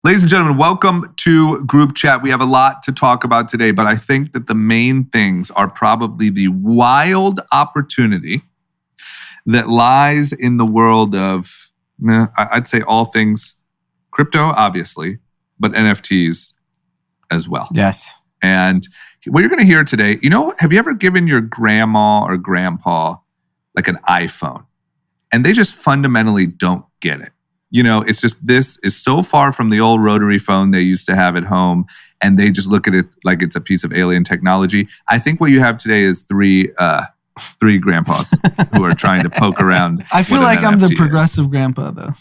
Ladies and gentlemen, welcome to Group Chat. We have a lot to talk about today, but I think that the main things are probably the wild opportunity that lies in the world of, I'd say all things crypto, obviously, but NFTs as well. Yes. And what you're going to hear today, have you ever given your grandma or grandpa like an iPhone and they just fundamentally don't get it? It's just, this is so far from the old rotary phone they used to have at home, and they just look at it like it's a piece of alien technology. I think what you have today is three grandpas who are trying to poke around. I feel like I'm the progressive grandpa, though.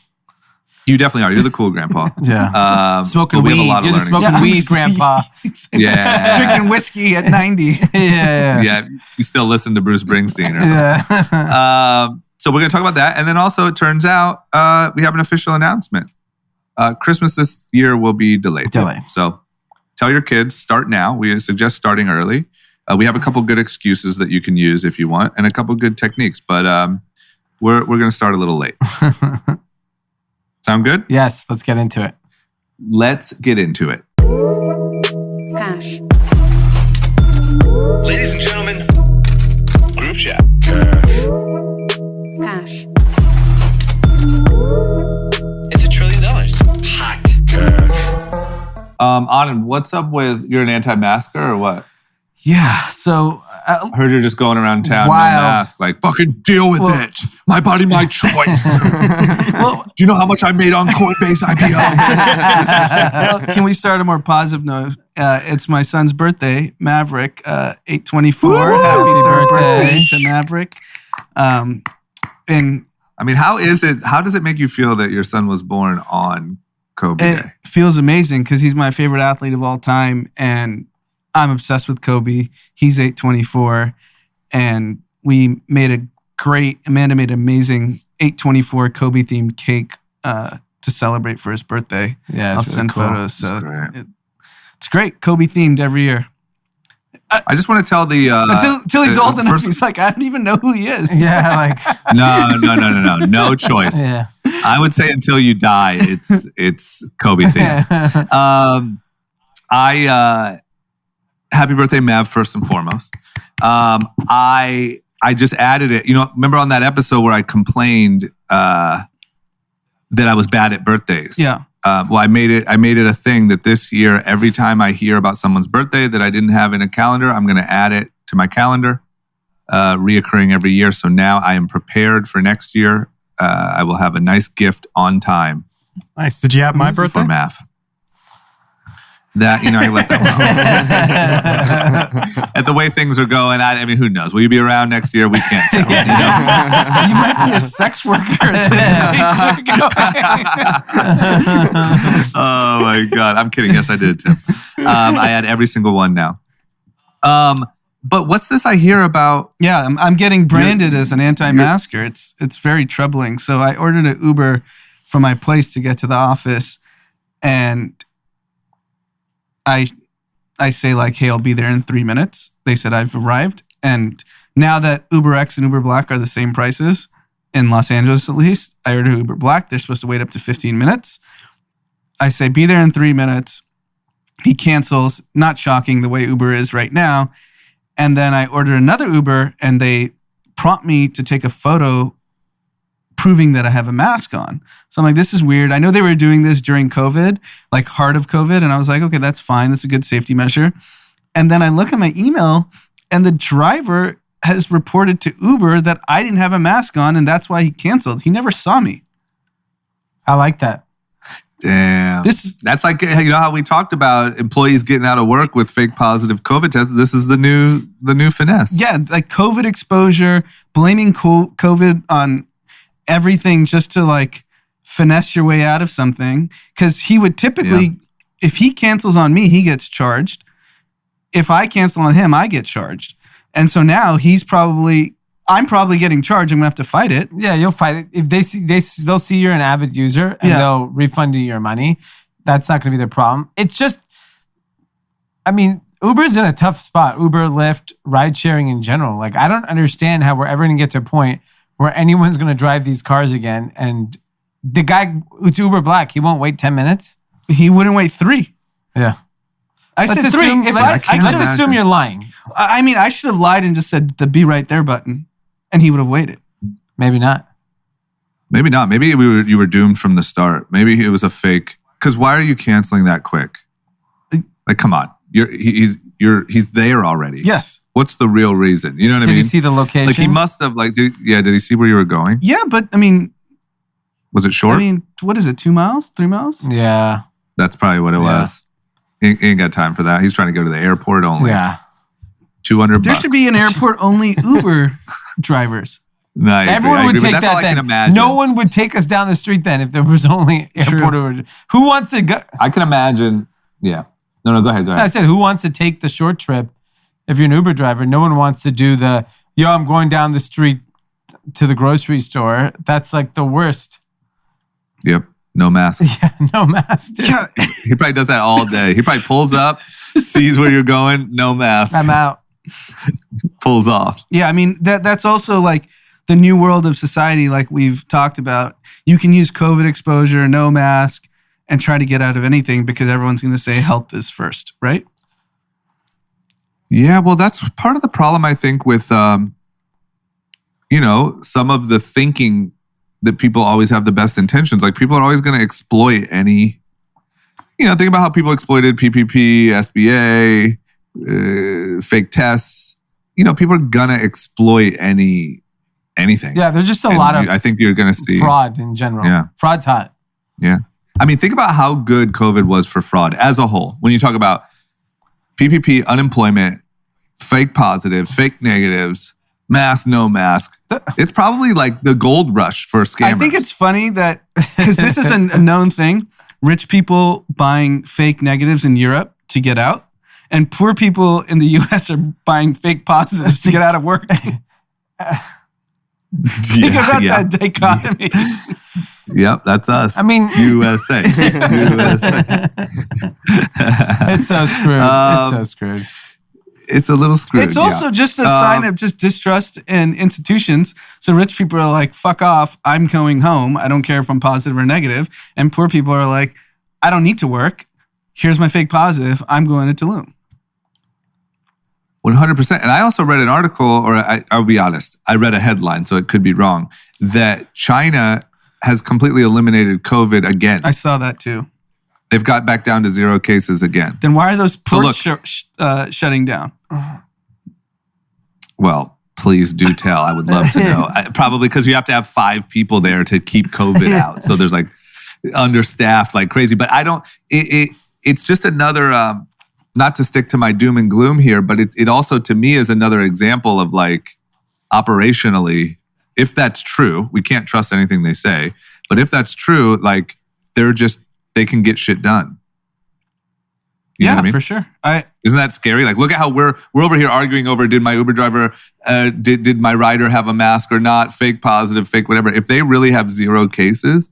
You definitely are. You're the cool grandpa. Yeah. Smoking weed. You're the smoking weed grandpa. Yeah. Drinking whiskey at 90. Yeah. You still listen to Bruce Springsteen or something. Yeah. So we're going to talk about that. And then also it turns out we have an official announcement. Christmas this year will be delayed. So tell your kids, start now. We suggest starting early. We have a couple good excuses that you can use if you want, and a couple good techniques. But we're going to start a little late. Sound good? Yes, let's get into it. Let's get into it. Cash. Ladies and gentlemen, Group Chat. Cash. It's $1 trillion. Hot. Anand, what's up with, you're an anti-masker or what? Yeah, so... I heard you're just going around town, wild. no mask, like, fucking deal with it. My body, my choice. Well, do you know how much I made on Coinbase IPO? well, can we start a more positive note? It's my son's birthday, Maverick, 8/24. Happy birthday to Maverick. And I mean, how does it make you feel that your son was born on Kobe it Day? feels amazing because he's my favorite athlete of all time, and I'm obsessed with Kobe. He's 8/24, and we made Amanda made an amazing 8/24 Kobe themed cake to celebrate for his birthday. Yeah, I'll really send cool. photos. So Great. it's great. Kobe themed every year. I just want to tell the... Until he's old enough, he's like, I don't even know who he is. Yeah, like... No. No choice. Yeah. I would say until you die, it's Kobe theme. Happy birthday, Mav, first and foremost. I just added it. Remember on that episode where I complained that I was bad at birthdays? Yeah. Well, I made it a thing that this year, every time I hear about someone's birthday that I didn't have in a calendar, I'm going to add it to my calendar, reoccurring every year. So now I am prepared for next year. I will have a nice gift on time. Nice. Did you have my birthday? For Mav. That, I left that one. At the way things are going, I mean, who knows? Will you be around next year? We can't tell. You might be a sex worker. Oh my God. I'm kidding. Yes, I did, Tim. I had every single one now. But what's this I hear about? Yeah, I'm getting branded as an anti-masker. It's very troubling. So I ordered an Uber from my place to get to the office, and I say like, hey, I'll be there in 3 minutes. They said I've arrived. And now that Uber X and Uber Black are the same prices, in Los Angeles at least, I ordered Uber Black. They're supposed to wait up to 15 minutes. I say, be there in 3 minutes. He cancels, not shocking the way Uber is right now. And then I order another Uber, and they prompt me to take a photo proving that I have a mask on. So I'm like, this is weird. I know they were doing this during COVID, like heart of COVID. And I was like, okay, that's fine. That's a good safety measure. And then I look at my email, and the driver has reported to Uber that I didn't have a mask on, and that's why he canceled. He never saw me. I like that. Damn. That's like, how we talked about employees getting out of work with fake positive COVID tests. This is the new finesse. Yeah, like COVID exposure, blaming COVID on everything just to like finesse your way out of something. Because he would typically, if he cancels on me, he gets charged. If I cancel on him, I get charged. And so now I'm probably getting charged. I'm gonna have to fight it. Yeah, you'll fight it. If they'll see you're an avid user and they'll refund you your money. That's not gonna be their problem. It's just, I mean, Uber's in a tough spot. Uber, Lyft, ride sharing in general. Like, I don't understand how we're ever gonna get to a point where anyone's gonna drive these cars again. And the guy who's Uber Black, he won't wait 10 minutes. He wouldn't wait 3. Yeah. I Let's said 3. assume, let's assume you're lying. I mean, I should have lied and just said the "be right there" button, and he would have waited. Maybe not. Maybe not. Maybe you were doomed from the start. Maybe it was a fake. Because why are you canceling that quick? Like, come on. He's there already. Yes. What's the real reason? You know what I mean? Did he see the location? Like, he must have, did he see where you were going? Yeah, but I mean, Was it short? I mean, what is it? 2 miles? 3 miles? Yeah. That's probably what it was. He ain't got time for that. He's trying to go to the airport only. Yeah. $200. There should be an airport only Uber drivers. No, I agree. Everyone would take That's that all I then. can imagine. No one would take us down the street then if there was only airport Uber. Who wants to go? I can imagine. Yeah. No, go ahead. I said, who wants to take the short trip? If you're an Uber driver, no one wants to do I'm going down the street to the grocery store. That's like the worst. Yep. No mask. Yeah, no mask. Dude. Yeah. He probably does that all day. He probably pulls up, sees where you're going, no mask. I'm out. Pulls off. Yeah, I mean, that's also like the new world of society, like we've talked about. You can use COVID exposure, no mask, and try to get out of anything because everyone's going to say health is first, right? Yeah, well, that's part of the problem, I think, with, some of the thinking that people always have the best intentions. Like, people are always going to exploit any, think about how people exploited PPP, SBA, fake tests. People are going to exploit anything. Yeah, there's just a lot of I think you're going to see fraud in general. Yeah. Fraud's hot. Yeah. I mean, think about how good COVID was for fraud as a whole. When you talk about PPP, unemployment, fake positives, fake negatives, mask, no mask, it's probably like the gold rush for scammers. I think it's funny that, because this is a known thing, rich people buying fake negatives in Europe to get out, and poor people in the US are buying fake positives to get out of work. Think about that dichotomy. Yep, that's us. I mean, USA. It's so screwed. It's a little screwed. It's also just a sign of just distrust in institutions. So rich people are like, fuck off, I'm going home. I don't care if I'm positive or negative. And poor people are like, I don't need to work. Here's my fake positive. I'm going to Tulum. 100%. And I also read an article, or I'll be honest, I read a headline, so it could be wrong, that China has completely eliminated COVID again. I saw that too. They've got back down to 0 cases again. Then why are those ports shutting down? Well, please do tell. I would love to know. Probably because you have to have 5 people there to keep COVID out. So there's like understaffed like crazy. But I don't, it's just another, not to stick to my doom and gloom here, but it also to me is another example of like operationally, if that's true, we can't trust anything they say, but if that's true, like they can get shit done. You know what I mean? For sure. Isn't that scary? Like, look at how we're over here arguing over, did my Uber driver, did my rider have a mask or not? Fake positive, fake whatever. If they really have 0 cases,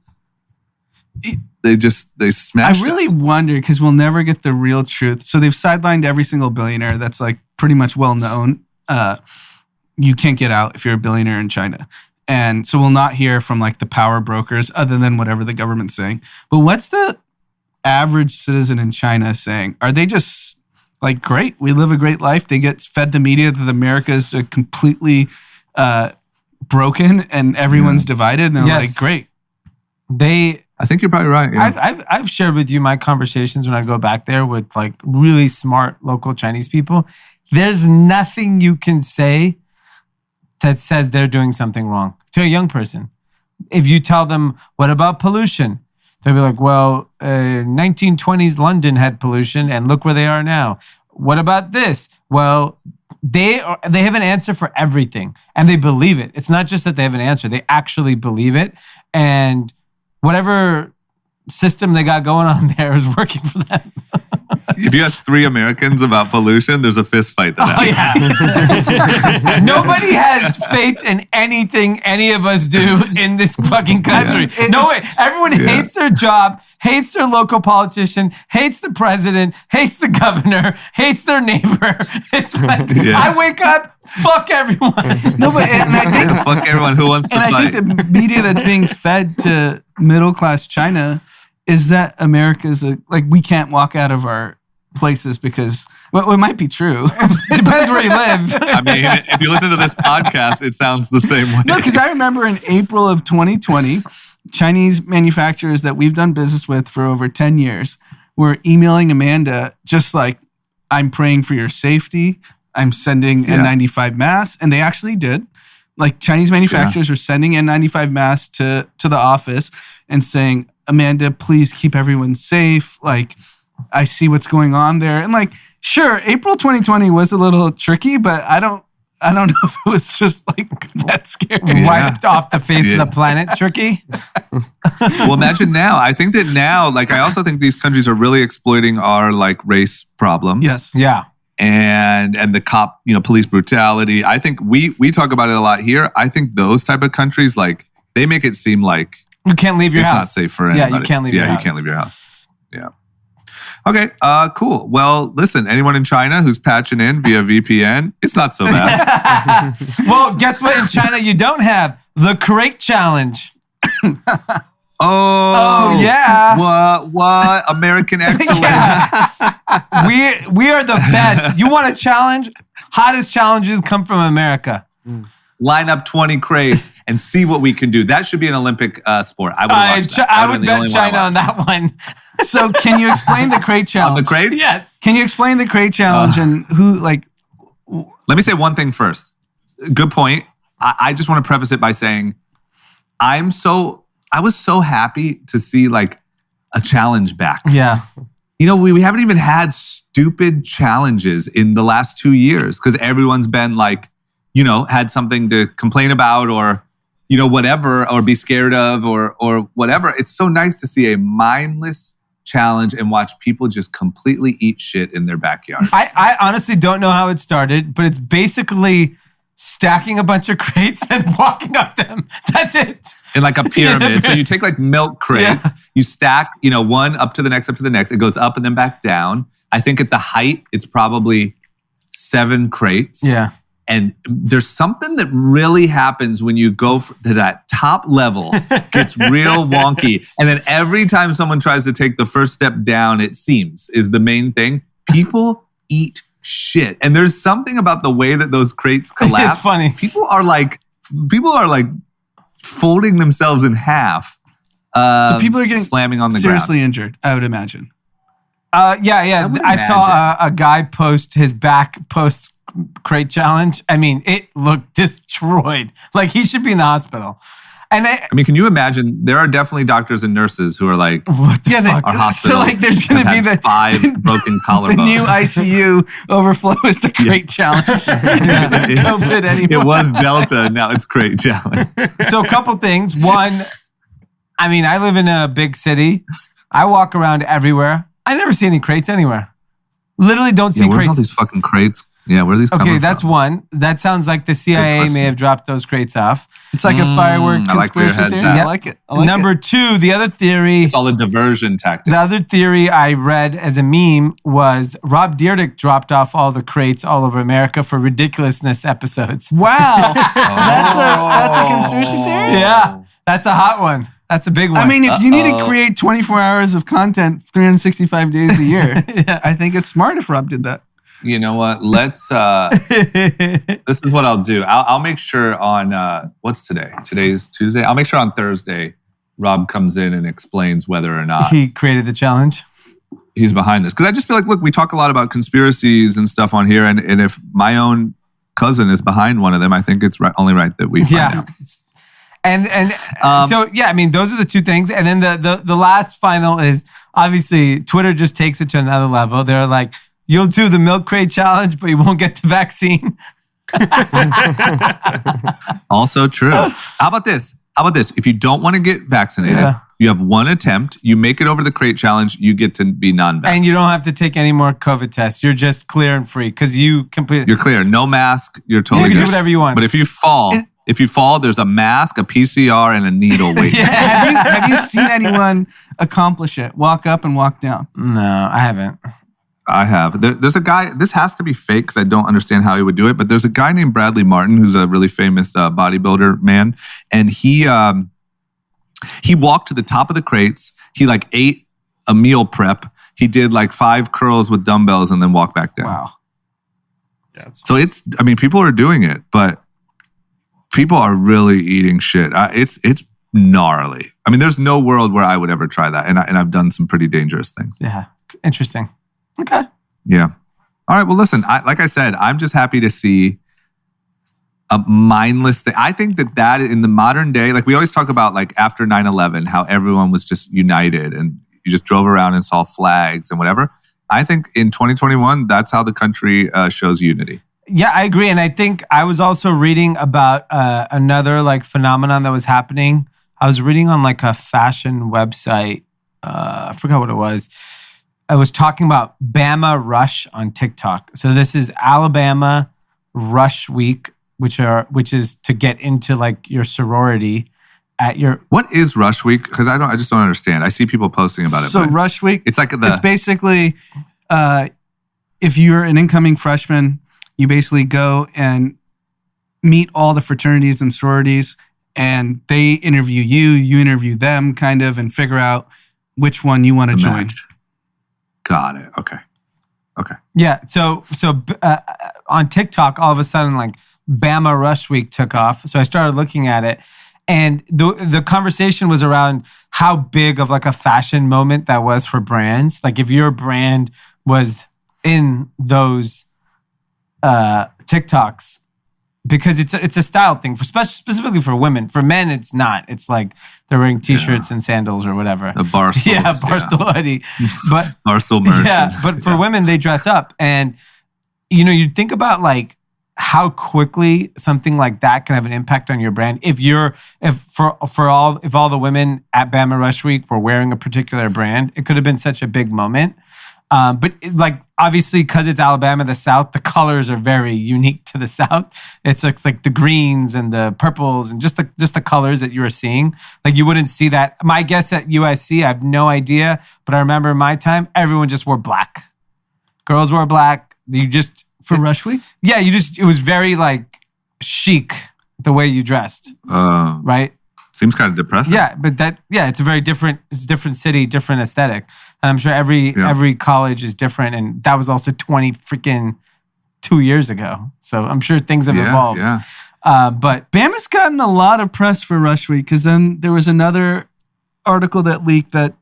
they smashed I really us. wonder, because we'll never get the real truth. So they've sidelined every single billionaire that's like pretty much well known. You can't get out if you're a billionaire in China. And so we'll not hear from like the power brokers other than whatever the government's saying. But what's the average citizen in China saying? Are they just like, great, we live a great life? They get fed the media that America is completely broken and everyone's divided. And they're like, great. I think you're probably right. Yeah. I've shared with you my conversations when I go back there with like really smart local Chinese people. There's nothing you can say that says they're doing something wrong to a young person. If you tell them, what about pollution? They'll be like, well, 1920s London had pollution and look where they are now. What about this? Well, they have an answer for everything and they believe it. It's not just that they have an answer. They actually believe it. And whatever system they got going on there is working for them. If you ask 3 Americans about pollution, there's a fist fight that happens. Yeah. Nobody has faith in anything any of us do in this fucking country. Yeah. No way. Everyone hates their job, hates their local politician, hates the president, hates the governor, hates their neighbor. It's like, I wake up, fuck everyone. No, but and I think fuck everyone who wants to fight. I think the media that's being fed to middle class China is that America's we can't walk out of our places because it might be true. Depends where you live. I mean, if you listen to this podcast, it sounds the same way. No, because I remember in April of 2020, Chinese manufacturers that we've done business with for over 10 years were emailing Amanda just like, I'm praying for your safety. I'm sending N95 masks. And they actually did. Like Chinese manufacturers were sending N95 masks to the office and saying, Amanda, please keep everyone safe. Like, I see what's going on there. And like, sure, April 2020 was a little tricky, but I don't know if it was just like that scary. Wiped off the face of the planet, tricky. Well, imagine now. I think that now, like, I also think these countries are really exploiting our like race problems. Yes. Yeah. And the cop, police brutality. I think we talk about it a lot here. I think those type of countries, like, they make it seem like you can't leave your it's house. not safe for anybody. Yeah, you can't leave your house. Yeah, you can't leave your house. Yeah. Okay, cool. Well, listen, anyone in China who's patching in via VPN, it's not so bad. Well, guess what? In China, you don't have the crate challenge. Oh yeah. What? American excellence. We are the best. You want a challenge? Hottest challenges come from America. Line up 20 crates and see what we can do. That should be an Olympic sport. I would watch that. I would bet China on that one. So can you explain the crate challenge? On the crates? Yes. Can you explain the crate challenge and who like... Let me say one thing first. Good point. I just want to preface it by saying I was so happy to see like a challenge back. Yeah. We haven't even had stupid challenges in the last 2 years because everyone's been like, had something to complain about or, whatever, or be scared of or whatever. It's so nice to see a mindless challenge and watch people just completely eat shit in their backyard. I honestly don't know how it started, but it's basically stacking a bunch of crates and walking up them. That's it. In like a pyramid. So you take like milk crates, you stack, one up to the next, It goes up and then back down. I think at the height, it's probably 7 crates. Yeah. And there's something that really happens when you go to that top level, gets real wonky. And then every time someone tries to take the first step down, it seems, is the main thing. People eat shit. And there's something about the way that those crates collapse. It's funny. People are like folding themselves in half. So people are getting slamming on the seriously injured, I would imagine. Yeah. I saw a guy post his back post crate challenge. I mean, it looked destroyed. Like he should be in the hospital. And I mean, can you imagine? There are definitely doctors and nurses who are like, what the fuck? Our hospitals so like there's going to be the 5 broken collarbones. The new ICU overflow is the crate challenge. It's not COVID anymore. It was Delta, now it's crate challenge. So a couple things. One, I mean, I live in a big city. I walk around everywhere. I never see any crates anywhere. Literally don't see where's crates. all these fucking crates? Yeah, where are these coming from? Okay, that's one. That sounds like the CIA may have dropped those crates off. It's like a firework conspiracy theory. Jack. I like it. Number 2, the other theory. It's all a diversion tactic. The other theory I read as a meme was Rob Dyrdek dropped off all the crates all over America for ridiculousness episodes. Wow. That's a conspiracy theory? Yeah, that's a hot one. That's a big one. I mean, if you need to create 24 hours of content 365 days a year, I think it's smart if Rob did that. You know what? Let's. This is what I'll do. I'll make sure on what's today? Today's Tuesday. I'll make sure on Thursday, Rob comes in and explains whether or not he created the challenge. He's behind this, because I just feel like, look, we talk a lot about conspiracies and stuff on here, and if my own cousin is behind one of them, I think it's only right that we find out. And so I mean, those are the 2 things, and then the last final is obviously Twitter just takes it to another level. They're like, you'll do the milk crate challenge, but you won't get the vaccine. Also true. How about this? If you don't want to get vaccinated, you have one attempt, you make it over the crate challenge, you get to be non-vax. And you don't have to take any more COVID tests. You're just clear and free because you're clear. No mask. You're totally You can good. do whatever you want. But if you fall, there's a mask, a PCR, and a needle waiting. Have you seen anyone accomplish it? Walk up and walk down? No, I haven't. I have. There's a guy, this has to be fake because I don't understand how he would do it, but there's a guy named Bradley Martin who's a really famous bodybuilder man. And he He walked to the top of the crates. He like ate a meal prep. He did like 5 curls with dumbbells and then walked back down. Wow. Yeah, So people are doing it, but people are really eating shit. It's gnarly. I mean, there's no world where I would ever try that. And I've done some pretty dangerous things. Yeah. Interesting. Okay. Yeah. All right. Well, listen, like I said, I'm just happy to see a mindless thing. I think that in the modern day, like we always talk about like after 9/11, how everyone was just united and you just drove around and saw flags and whatever. I think in 2021, that's how the country shows unity. Yeah, I agree. And I think I was also reading about another like phenomenon that was happening. I was reading on like a fashion website. I forgot what it was. I was talking about Bama Rush on TikTok. So this is Alabama Rush Week, which is to get into like your sorority at your. What is Rush Week? Because I just don't understand. I see people posting about it. So Rush Week, it's like it's basically if you're an incoming freshman, you basically go and meet all the fraternities and sororities, and they interview you, you interview them, kind of, and figure out which one you want to join. Got it. Okay. Yeah. So on TikTok, all of a sudden, like Bama Rush Week took off. So I started looking at it, and the conversation was around how big of like a fashion moment that was for brands. Like if your brand was in those TikToks, because it's a style thing for specifically for women. For men, it's not. It's like they're wearing t-shirts and sandals or whatever. The Barstool. Yeah, Barstool hoodie. But Barstool merch. Yeah, but for women, they dress up. And, you'd think about like how quickly something like that can have an impact on your brand. If all the women at Bama Rush Week were wearing a particular brand, it could have been such a big moment. But obviously, because it's Alabama, the South, the colors are very unique to the South. It's like the greens and the purples and just the colors that you were seeing. Like you wouldn't see that. My guess at USC, I have no idea, but I remember in my time, everyone just wore black. Girls wore black. For Rush Week? Yeah, it was very like chic the way you dressed, right? Seems kind of depressing. Yeah, but it's a very different. It's a different city, different aesthetic, and I'm sure every college is different. And that was also 2 years ago. So I'm sure things have evolved. Yeah. But Bama's gotten a lot of press for Rush Week because then there was another article that leaked that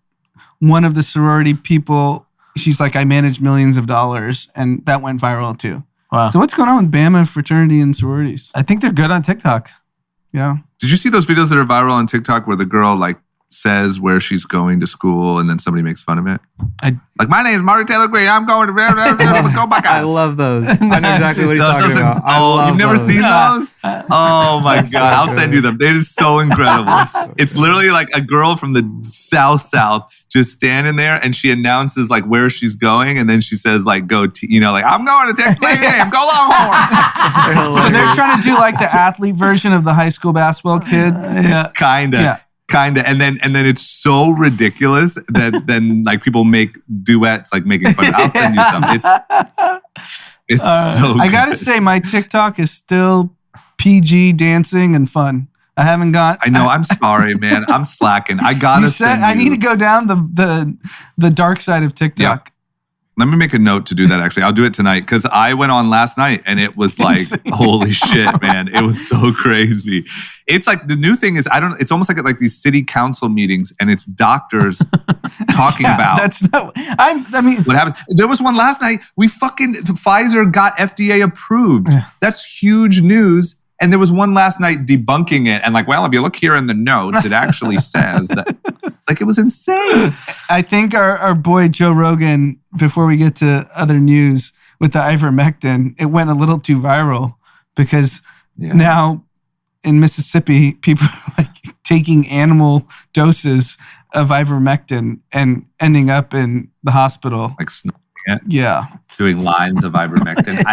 one of the sorority people, she's like, I manage millions of dollars, and that went viral too. Wow. So what's going on with Bama fraternity and sororities? I think they're good on TikTok. Yeah. Did you see those videos that are viral on TikTok where the girl like says where she's going to school and then somebody makes fun of it? Like, my name is Marty Taylor Green. I'm going to go back. I love those. I know exactly what he's talking about. You've never seen those? Oh my God. I'll send you them. They're just so incredible. It's literally like a girl from the South just standing there, and she announces like where she's going, and then she says like, I'm going to Texas A&M. Go Longhorn. So they're trying to do like the athlete version of the high school basketball kid. Yeah. Kinda. And then it's so ridiculous that then like people make duets like making fun of it. I'll send you some. It's so good. I gotta say, my TikTok is still PG dancing and fun. I haven't got. I know. I'm sorry, man. I'm slacking. I gotta send you. I need to go down the dark side of TikTok. Yeah. Let me make a note to do that, actually. I'll do it tonight because I went on last night and it was like, holy shit, man. It was so crazy. It's like the new thing is, it's almost like these city council meetings and it's doctors talking about. What happened. There was one last night. Pfizer got FDA approved. That's huge news. And there was one last night debunking it. And like, well, if you look here in the notes, it actually says that. Like, it was insane. I think our boy Joe Rogan, before we get to other news with the ivermectin, it went a little too viral because now in Mississippi, people are like taking animal doses of ivermectin and ending up in the hospital. Like snorting it? Yeah. Doing lines of ivermectin.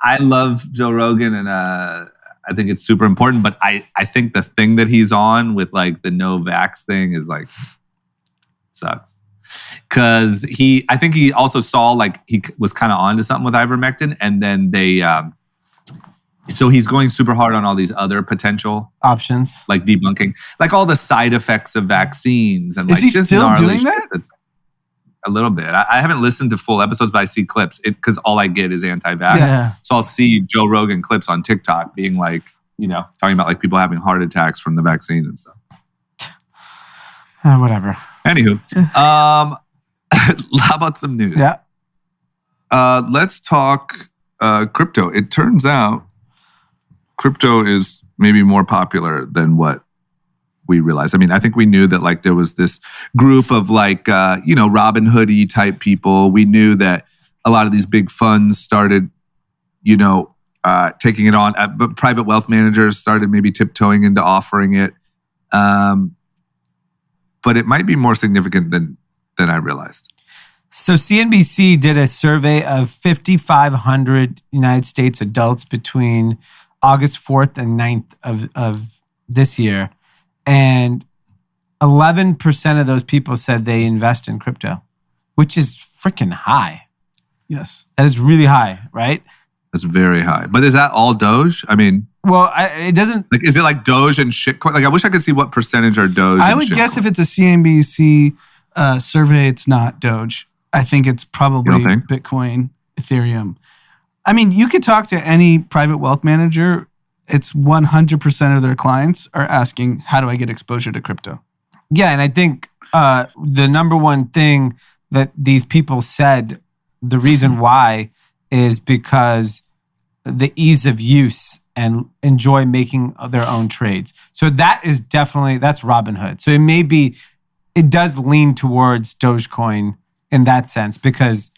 I love Joe Rogan and I think it's super important, but I think the thing that he's on with like the no vax thing is like sucks. Cause I think he also saw like he was kind of onto something with ivermectin, and then So he's going super hard on all these other potential options, like debunking, like all the side effects of vaccines, and Is like he just still gnarly doing shit that? that's- A little bit. I haven't listened to full episodes, but I see clips because all I get is anti-vax. Yeah. So I'll see Joe Rogan clips on TikTok being like, talking about like people having heart attacks from the vaccine and stuff. Whatever. Anywho, how about some news? Yeah. Let's talk crypto. It turns out crypto is maybe more popular than what we realized. I mean, I think we knew that like there was this group of like, Robin Hood-y type people. We knew that a lot of these big funds started, taking it on. But private wealth managers started maybe tiptoeing into offering it. But it might be more significant than I realized. So CNBC did a survey of 5,500 United States adults between August 4th and 9th of this year. And 11% of those people said they invest in crypto, which is freaking high. Yes. That is really high, right? That's very high. But is that all Doge? I mean, well, it doesn't. Like, is it like Doge and shitcoin? Like, I wish I could see what percentage are Doge. I would guess if it's a CNBC survey, it's not Doge. I think it's probably Bitcoin, Ethereum. I mean, you could talk to any private wealth manager. It's 100% of their clients are asking, how do I get exposure to crypto? Yeah, and I think the number one thing that these people said, the reason why is because the ease of use and enjoy making their own trades. So that is definitely, that's Robinhood. So it does lean towards Dogecoin in that sense because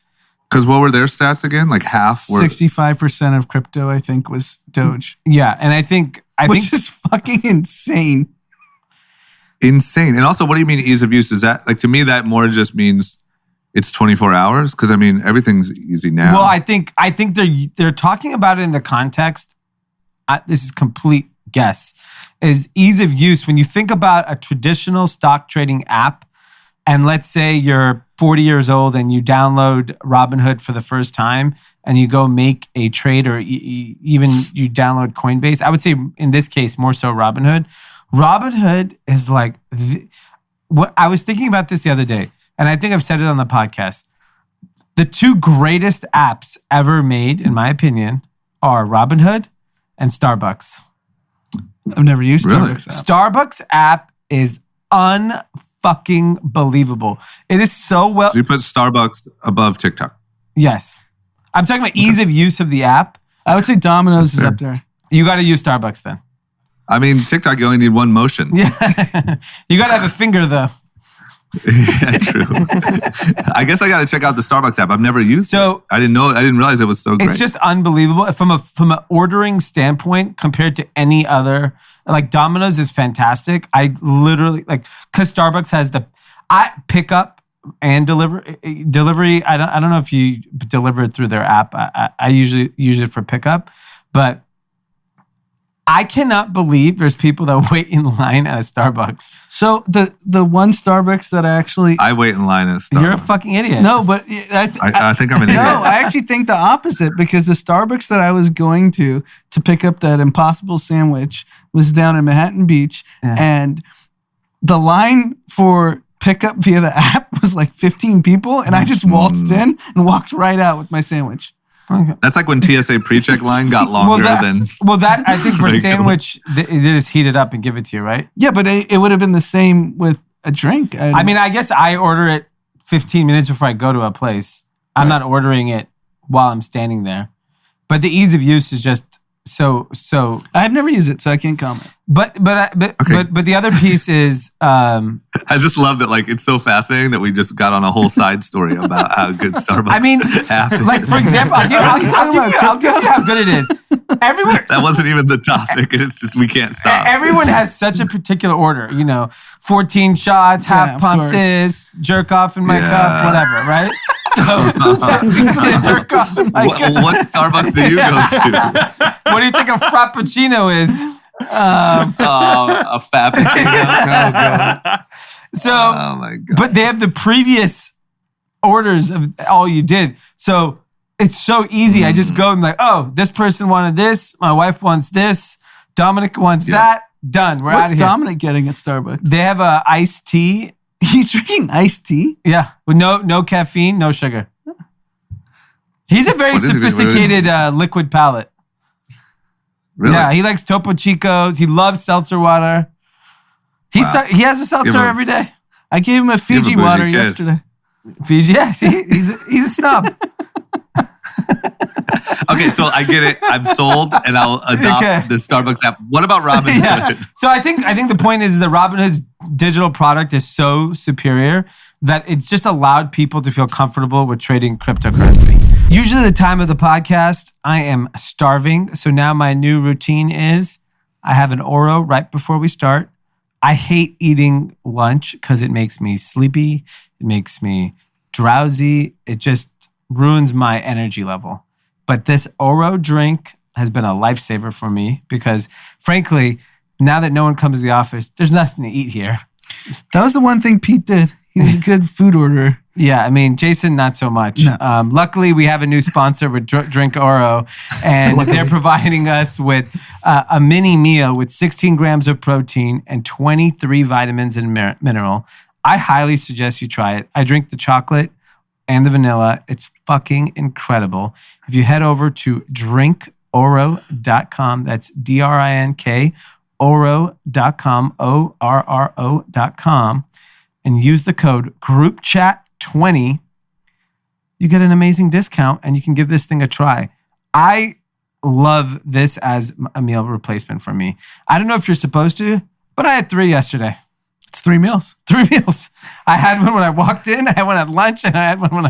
what were their stats again? Like half were 65% of crypto, I think, was Doge. Yeah, and I think which is fucking insane. Insane. And also, what do you mean ease of use? Is that like, to me, that more just means it's 24 hours? Because I mean, everything's easy now. Well, I think they're talking about it in the context. This is complete guess. Is ease of use when you think about a traditional stock trading app, and let's say you're 40 years old and you download Robinhood for the first time and you go make a trade, or even you download Coinbase. I would say in this case more so Robinhood. Robinhood is like what I was thinking about this the other day, and I think I've said it on the podcast. The two greatest apps ever made, in my opinion, are Robinhood and Starbucks. I've never used Really? Starbucks app. Starbucks app is unfucking believable. It is so well. So you put Starbucks above TikTok. Yes. I'm talking about ease of use of the app. I would say Domino's is up there. You got to use Starbucks then. I mean, TikTok, you only need one motion. Yeah. You got to have a finger though. Yeah, true. I guess I got to check out the Starbucks app. I've never used it. I didn't realize it was so great. It's just unbelievable from an ordering standpoint compared to any other. Like Domino's is fantastic. I literally because Starbucks has pick up and delivery. I don't know if you deliver it through their app. I usually use it for pickup, but I cannot believe there's people that wait in line at a Starbucks. So the one Starbucks that I wait in line at Starbucks. You're a fucking idiot. No, but I think I'm an idiot. No, I actually think the opposite, because the Starbucks that I was going to pick up that Impossible sandwich was down in Manhattan Beach, and the line for pickup via the app was like 15 people, and I just waltzed in and walked right out with my sandwich. Okay. That's like when TSA pre-check line got longer than... Well, that I think for sandwich, they just heat it up and give it to you, right? Yeah, but it would have been the same with a drink. I mean, I guess I order it 15 minutes before I go to a place. I'm not ordering it while I'm standing there. But the ease of use is just so. I've never used it, so I can't comment. But the other piece is I just love that, like, it's so fascinating that we just got on a whole side story about how good Starbucks. I mean, happened. like, for example, I'll tell you how good it is. Everyone that wasn't even the topic, and it's just we can't stop. Everyone has such a particular order, 14 shots, half pump this, jerk off in my cup, whatever, right? So jerk off in my cup. What Starbucks do you go to? What do you think a frappuccino is? A frappuccino. Oh god. So, oh my god. But they have the previous orders of all you did. So It's so easy. I just go and like, oh, this person wanted this. My wife wants this. Dominic wants that. Done. We're out What's of here. Dominic getting at Starbucks? They have a iced tea. He's drinking iced tea? Yeah, with no caffeine, no sugar. He's a very What is it, sophisticated liquid palate. Really? Yeah, he likes Topo Chicos. He loves seltzer water. He has a seltzer every day. I gave him a Fiji bougie water kid. yesterday. Fiji, yeah, see, he's a snob. Okay, so I get it. I'm sold, and I'll adopt the Starbucks app. What about Robinhood? Yeah. So I think the point is that Robinhood's digital product is so superior that it's just allowed people to feel comfortable with trading cryptocurrency. Usually the time of the podcast, I am starving. So now my new routine is I have an Oro right before we start. I hate eating lunch because it makes me sleepy. It makes me drowsy. It just ruins my energy level. But this Oro drink has been a lifesaver for me because, frankly, now that no one comes to the office, there's nothing to eat here. That was the one thing Pete did. He was a good food orderer. Yeah, I mean, Jason, not so much. No. Luckily, we have a new sponsor with Drink Oro, and they're providing us with a mini meal with 16 grams of protein and 23 vitamins and mineral. I highly suggest you try it. I drink the chocolate and the vanilla. It's fucking incredible. If you head over to drinkoro.com, that's DRINK, oro.com, ORRO.com, and use the code GroupChat20, you get an amazing discount and you can give this thing a try. I love this as a meal replacement for me. I don't know if you're supposed to, but I had 3 yesterday. It's 3 meals. 3 meals. I had one when I walked in, I had one at lunch, and I had one when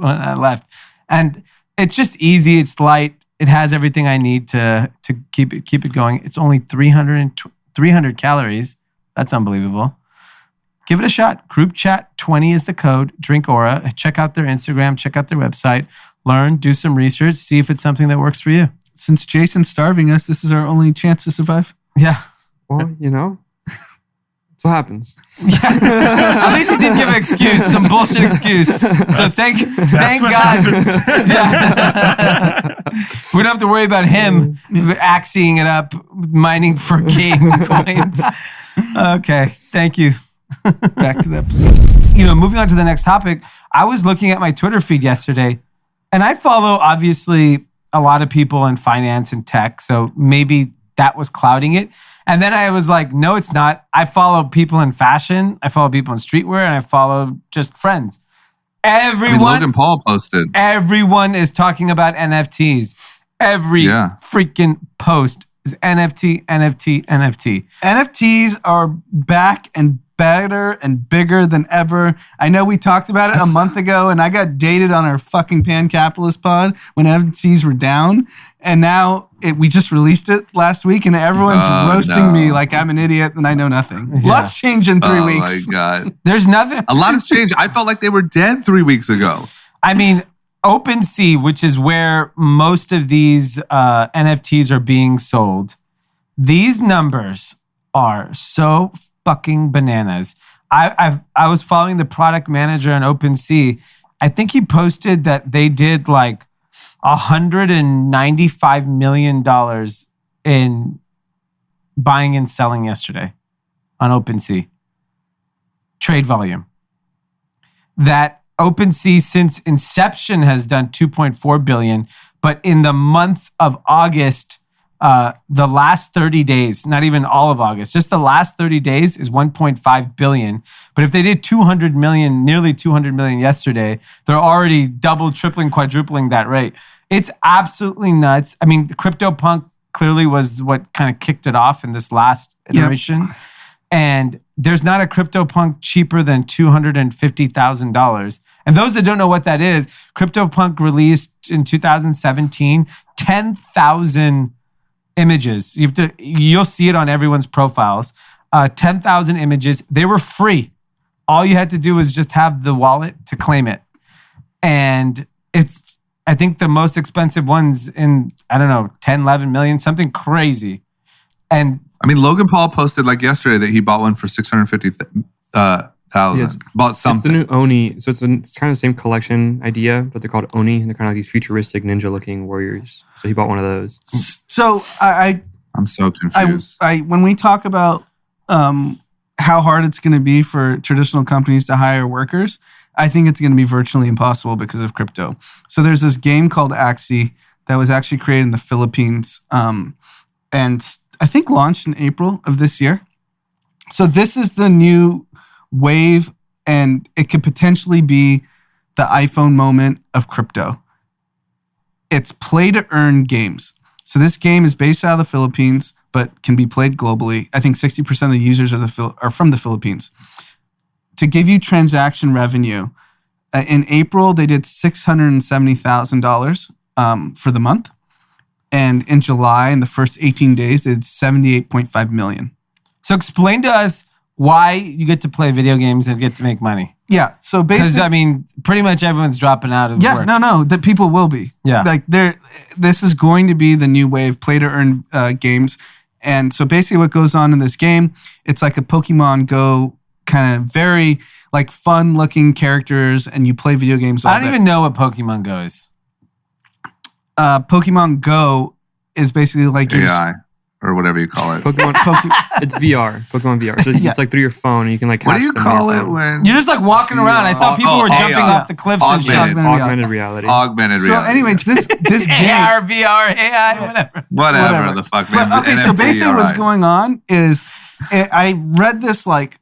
I left. And it's just easy. It's light. It has everything I need to keep it going. It's only 300 calories. That's unbelievable. Give it a shot. Group Chat 20 is the code. Drink Aura. Check out their Instagram. Check out their website. Learn. Do some research. See if it's something that works for you. Since Jason's starving us, this is our only chance to survive. Yeah. Well, you know, that's what happens. At least he didn't give an excuse, some bullshit excuse. So thank God. Yeah. We don't have to worry about him axing it up, mining for game coins. Okay. Thank you. Back to the episode. Moving on to the next topic, I was looking at my Twitter feed yesterday, and I follow, obviously, a lot of people in finance and tech, so maybe that was clouding it. And then I was like, no, it's not. I follow people in fashion, I follow people in streetwear, and I follow just friends. Logan Paul posted. Everyone is talking about NFTs. Every freaking post is NFT, NFT, NFT. NFTs are back and better and bigger than ever. I know we talked about it a month ago, and I got dated on our fucking Pan-Capitalist pod when NFTs were down. And now we just released it last week, and everyone's roasting me like I'm an idiot and I know nothing. Yeah. Lots changed in 3 weeks. Oh my God. There's nothing. A lot has changed. I felt like they were dead 3 weeks ago. I mean, OpenSea, which is where most of these NFTs are being sold, these numbers are so fucking bananas. I was following the product manager on OpenSea. I think he posted that they did like $195 million in buying and selling yesterday on OpenSea. Trade volume. That OpenSea since inception has done $2.4 billion, but in the month of August, the last 30 days, not even all of August, just the last 30 days is 1.5 billion. But if they did 200 million, nearly 200 million yesterday, they're already double, tripling, quadrupling that rate. It's absolutely nuts. I mean, CryptoPunk clearly was what kind of kicked it off in this last iteration. Yep. And there's not a CryptoPunk cheaper than $250,000. And those that don't know what that is, CryptoPunk released in 2017, 10,000 images. You'll see it on everyone's profiles. 10,000 images. They were free. All you had to do was just have the wallet to claim it. And it's, I think, the most expensive ones in, 10, 11 million, something crazy. And I mean, Logan Paul posted like yesterday that he bought one for $650 1,000. Bought It's something. the new Oni. So it's kind of the same collection idea, but they're called Oni, and they're kind of like these futuristic ninja-looking warriors. So he bought one of those. So I'm so confused. when we talk about how hard it's going to be for traditional companies to hire workers, I think it's going to be virtually impossible because of crypto. So there's this game called Axie that was actually created in the Philippines and I think launched in April of this year. So this is the new wave, and it could potentially be the iPhone moment of crypto. It's play-to-earn games. So this game is based out of the Philippines, but can be played globally. I think 60% of the users are from the Philippines. To give you transaction revenue, in April, they did $670,000 for the month. And in July, in the first 18 days, they did $78.5 million. So explain to us why you get to play video games and get to make money. Yeah, so Because, basically... I mean, pretty much everyone's dropping out of work. No, that people will be. Yeah. Like, this is going to be the new wave, play-to-earn games. And so basically what goes on in this game, it's like a Pokemon Go kind of very, like, fun-looking characters, and you play video games all I don't day. even know what Pokemon Go is. Pokemon Go is basically like... you're just- AI or whatever you call it. Pokemon. It's VR. Pokemon VR. So Yeah. it's like through your phone, and you can like. What do catch you them on call your it phone. when... You're just like walking around. I saw people were jumping AR. off the cliffs and shit. Augmented reality. Augmented So reality. anyways, this game... AR, VR, AI, whatever. Whatever the fuck, man. But, okay, so NFT, basically what's alright. going on is I read this like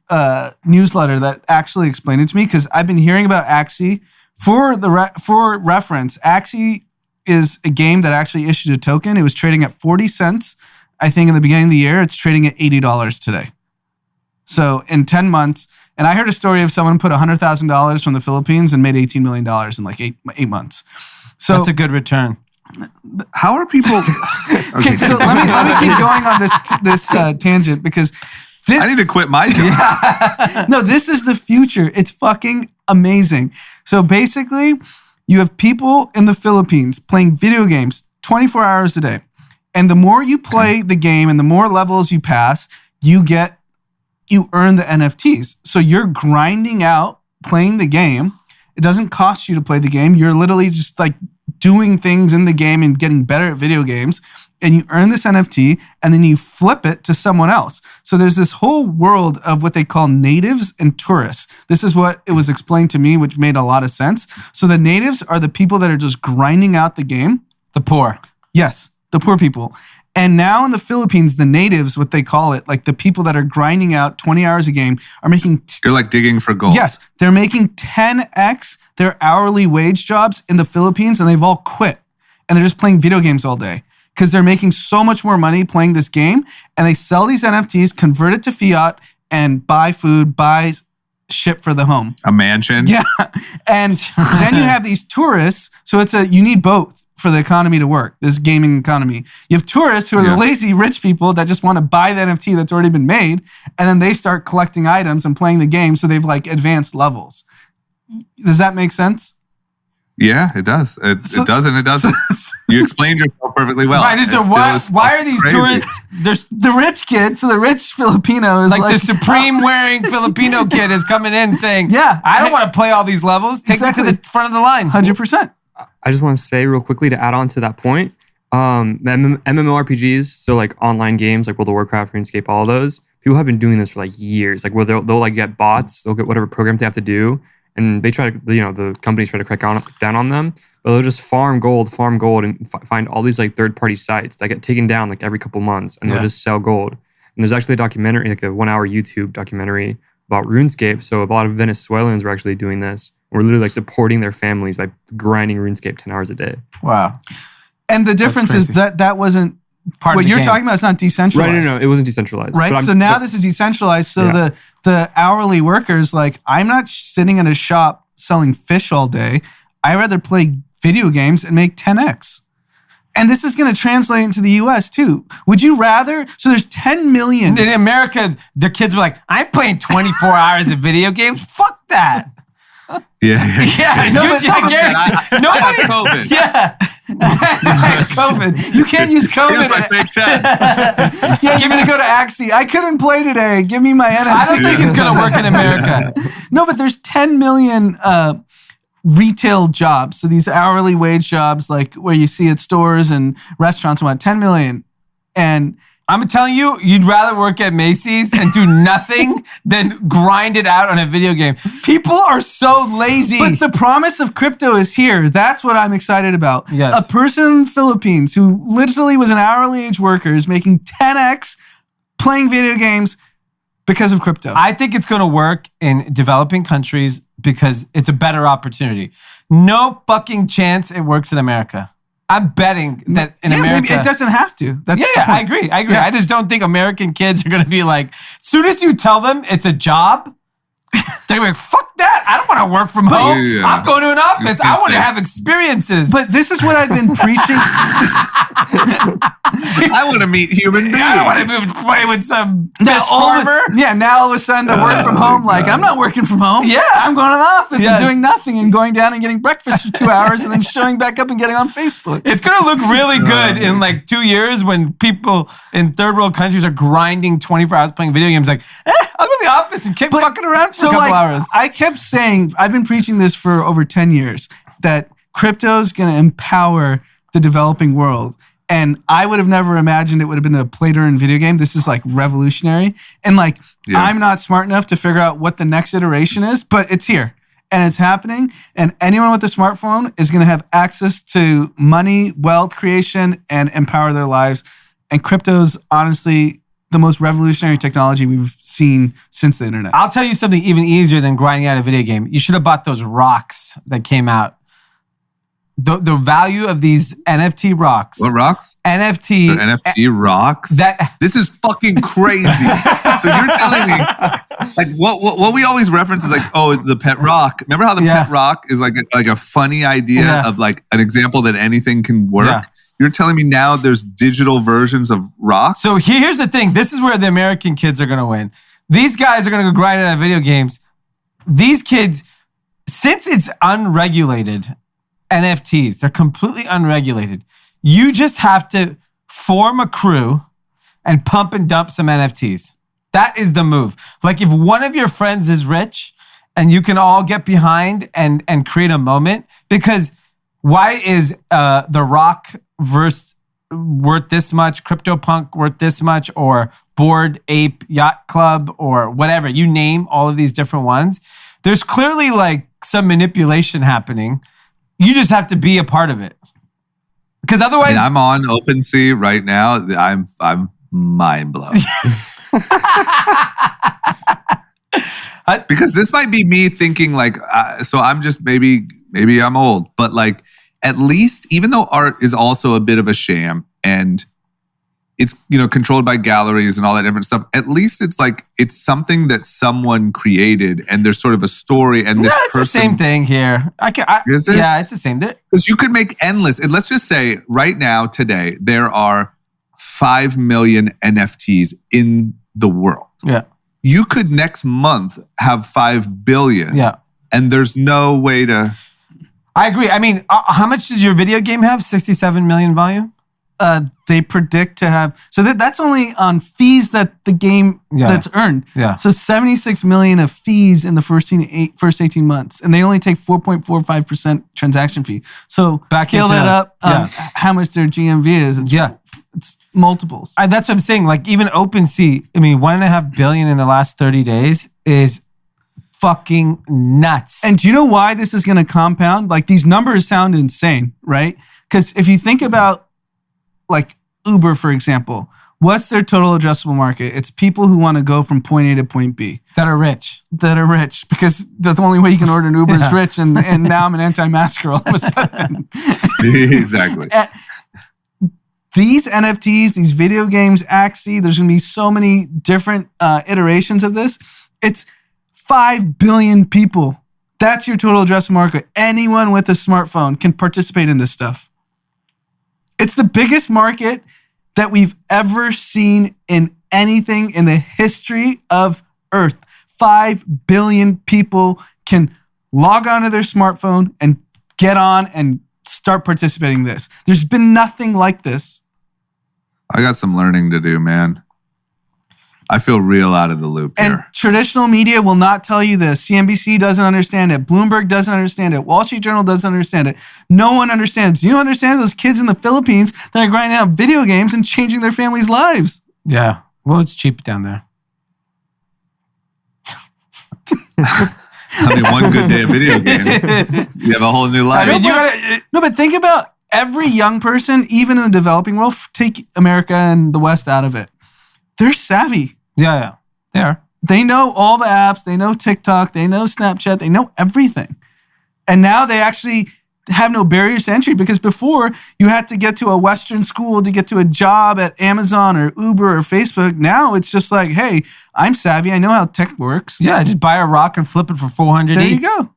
newsletter that actually explained it to me because I've been hearing about Axie. For reference, Axie is a game that actually issued a token. It was trading at 40 cents, I think, in the beginning of the year. It's trading at $80 today. So in 10 months, and I heard a story of someone put $100,000 from the Philippines and made $18 million in like eight months. So That's a good return. How are people... okay, so let me keep going on this tangent because this, I need to quit my job. no, this is the future. It's fucking amazing. So basically, you have people in the Philippines playing video games 24 hours a day. And the more you play the game and the more levels you pass, you earn the NFTs. So you're grinding out playing the game. It doesn't cost you to play the game. You're literally just like doing things in the game and getting better at video games. And you earn this NFT and then you flip it to someone else. So there's this whole world of what they call natives and tourists. This is what it was explained to me, which made a lot of sense. So the natives are the people that are just grinding out the game. The poor. Yes, the poor people. And now in the Philippines, the natives, what they call it, like the people that are grinding out 20 hours a game, are making... You're like digging for gold. Yes, they're making 10x their hourly wage jobs in the Philippines, and they've all quit. And they're just playing video games all day because they're making so much more money playing this game, and they sell these NFTs, convert it to fiat, and buy food, buy shit for the home. A mansion. Yeah. And then you have these tourists. So you need both for the economy to work, this gaming economy. You have tourists who are the lazy rich people that just want to buy the NFT that's already been made. And then they start collecting items and playing the game. So they've like advanced levels. Does that make sense? Yeah, it does. It does and it doesn't. You explained yourself perfectly well. Right, so why are these crazy. tourists? There's The rich kid, so the rich Filipino is like like the Supreme wearing Filipino kid is coming in saying, Yeah. I don't want to play all these levels. Take me to Exactly. the front of the line. 100%. I just want to say real quickly to add on to that point, MMORPGs, so like online games like World of Warcraft, RuneScape, all of those, people have been doing this for like years. Like where they'll like get bots, they'll get whatever program they have to do, and they try to, the companies try to crack down on them, but they'll just farm gold, and find all these like third-party sites that get taken down like every couple months, and they'll just sell gold. And there's actually a documentary, like a 1-hour YouTube documentary about RuneScape. So a lot of Venezuelans were actually doing this. We're literally like supporting their families by grinding RuneScape 10 hours a day. Wow. And the difference is crazy. that wasn't Part what of the you're game. talking about. It's not decentralized. Right, no, it wasn't decentralized. Right. So now this is decentralized. So the hourly workers, like, I'm not sitting in a shop selling fish all day. I rather play video games and make 10x. And this is going to translate into the US too. Would you rather? So there's 10 million. In America, their kids were like, I'm playing 24 hours of video games. Fuck that. Yeah. Yeah, No, but- Gary, I nobody. had COVID. Yeah. COVID. You can't use COVID. Here's my fake tat. Yeah, you're gonna go to Axie. I couldn't play today. Give me my NFT. I don't think it's gonna work in America. No, but there's 10 million retail jobs. So these hourly wage jobs, like where you see at stores and restaurants, and what 10 million. And I'm telling you, you'd rather work at Macy's and do nothing than grind it out on a video game. People are so lazy. but the promise of crypto is here. That's what I'm excited about. Yes. A person in the Philippines who literally was an hourly wage worker is making 10x playing video games because of crypto. I think it's going to work in developing countries because it's a better opportunity. No fucking chance it works in America. I'm betting that in America... Maybe it doesn't have to. That's the I point. agree. Yeah. I just don't think American kids are going to be like, as soon as you tell them it's a job, they're like, fuck that. I don't want to work from home. Yeah. I'm going to an office. I want to have experiences. But this is what I've been preaching. I want to meet human beings. I don't want to play with some fish now farmer. all of a sudden to work from home. Like, I'm not working from home. Yeah. I'm going to the office Yes. and doing nothing and going down and getting breakfast for 2 hours and then showing back up and getting on Facebook. It's going to look really good in like 2 years when people in third world countries are grinding 24 hours playing video games. Like, I'll go to the office and keep fucking around for a couple hours. I kept saying, I've been preaching this for over 10 years, that crypto is going to empower the developing world. And I would have never imagined it would have been a play-to-earn video game. This is like revolutionary. And like, I'm not smart enough to figure out what the next iteration is, but it's here and it's happening. And anyone with a smartphone is going to have access to money, wealth creation, and empower their lives. And crypto's honestly the most revolutionary technology we've seen since the internet. I'll tell you something even easier than grinding out a video game. You should have bought those rocks that came out. The value of these NFT rocks. What rocks? NFT. The NFT rocks? This is fucking crazy. So you're telling me, like, what we always reference is like, oh, the pet rock. Remember how the pet rock is like a funny idea of like an example that anything can work? Yeah. You're telling me now there's digital versions of rocks? So here's the thing. This is where the American kids are going to win. These guys are going to go grind out video games. These kids, since it's unregulated, NFTs, they're completely unregulated. You just have to form a crew and pump and dump some NFTs. That is the move. Like if one of your friends is rich and you can all get behind and create a moment, because why is The Rock worth this much, CryptoPunk worth this much, or Bored Ape Yacht Club, or whatever, you name all of these different ones. There's clearly like some manipulation happening. You just have to be a part of it. Because otherwise... I'm on OpenSea right now. I'm mind blown. Because this might be me thinking like, so I'm just maybe I'm old, but like at least, even though art is also a bit of a sham and it's, controlled by galleries and all that different stuff, at least it's like, it's something that someone created and there's sort of a story and this it's the same thing here. Is it? Yeah, it's the same. Because you could make endless, and let's just say right now, today, there are 5 million NFTs in the world. Yeah. You could next month have 5 billion. Yeah. And there's no way to... I agree. I mean, how much does your video game have? 67 million volume? They predict to have, so that's only on fees that the game that's earned. Yeah. So 76 million of fees in the first 18 months, and they only take 4.45% transaction fee. So scale that up, how much their GMV is. It's multiples. That's what I'm saying. Like even OpenSea, I mean, 1.5 billion in the last 30 days is fucking nuts. And do you know why this is going to compound? Like these numbers sound insane, right? Because if you think about like Uber, for example, what's their total addressable market? It's people who want to go from point A to point B. That are rich. Because the only way you can order an Uber is rich. And now I'm an anti-masker all of a sudden. Exactly. These NFTs, these video games, Axie, there's going to be so many different iterations of this. It's 5 billion people. That's your total addressable market. Anyone with a smartphone can participate in this stuff. It's the biggest market that we've ever seen in anything in the history of Earth. 5 billion people can log onto their smartphone and get on and start participating in this. There's been nothing like this. I got some learning to do, man. I feel real out of the loop And here. traditional media will not tell you this. CNBC doesn't understand it. Bloomberg doesn't understand it. Wall Street Journal doesn't understand it. No one understands. You don't understand those kids in the Philippines that are grinding out video games and changing their families' lives. Yeah. Well, it's cheap down there. I mean, one good day of video game, you have a whole new life. No, but think about every young person, even in the developing world, take America and the West out of it. They're savvy. Yeah. They are. They know all the apps. They know TikTok. They know Snapchat. They know everything. And now they actually have no barriers to entry, because before you had to get to a Western school to get to a job at Amazon or Uber or Facebook. Now it's just like, hey, I'm savvy. I know how tech works. Yeah, just buy a rock and flip it for 400. There you go.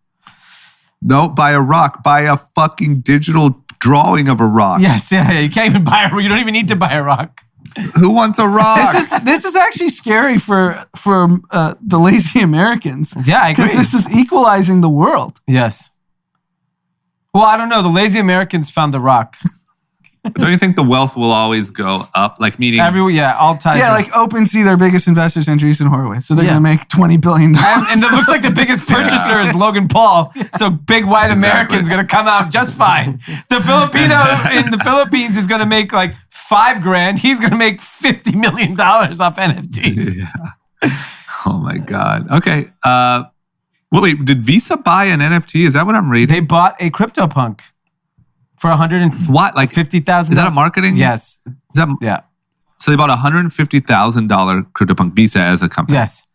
No, buy a rock. Buy a fucking digital drawing of a rock. Yes, yeah. You can't even buy a rock. You don't even need to buy a rock. Who wants a rock? This is actually scary for the lazy Americans. Yeah, I agree. Because this is equalizing the world. Yes. Well, I don't know. The lazy Americans found the rock. Don't you think the wealth will always go up? Like meaning All ties. Yeah, are- like OpenSea, their biggest investors, Andreessen Horowitz. So they're going to make $20 billion. and it looks like the biggest purchaser is Logan Paul. So big white American's going to come out just fine. The Filipino in the Philippines is going to make like $5,000. He's going to make $50 million off NFTs. Yeah. Oh my God. Okay. Wait, did Visa buy an NFT? Is that what I'm reading? They bought a CryptoPunk for What? Like $150,000. Is that a marketing? Yes. Is that, Yeah. So they bought $150,000 CryptoPunk Visa as a company. Yes.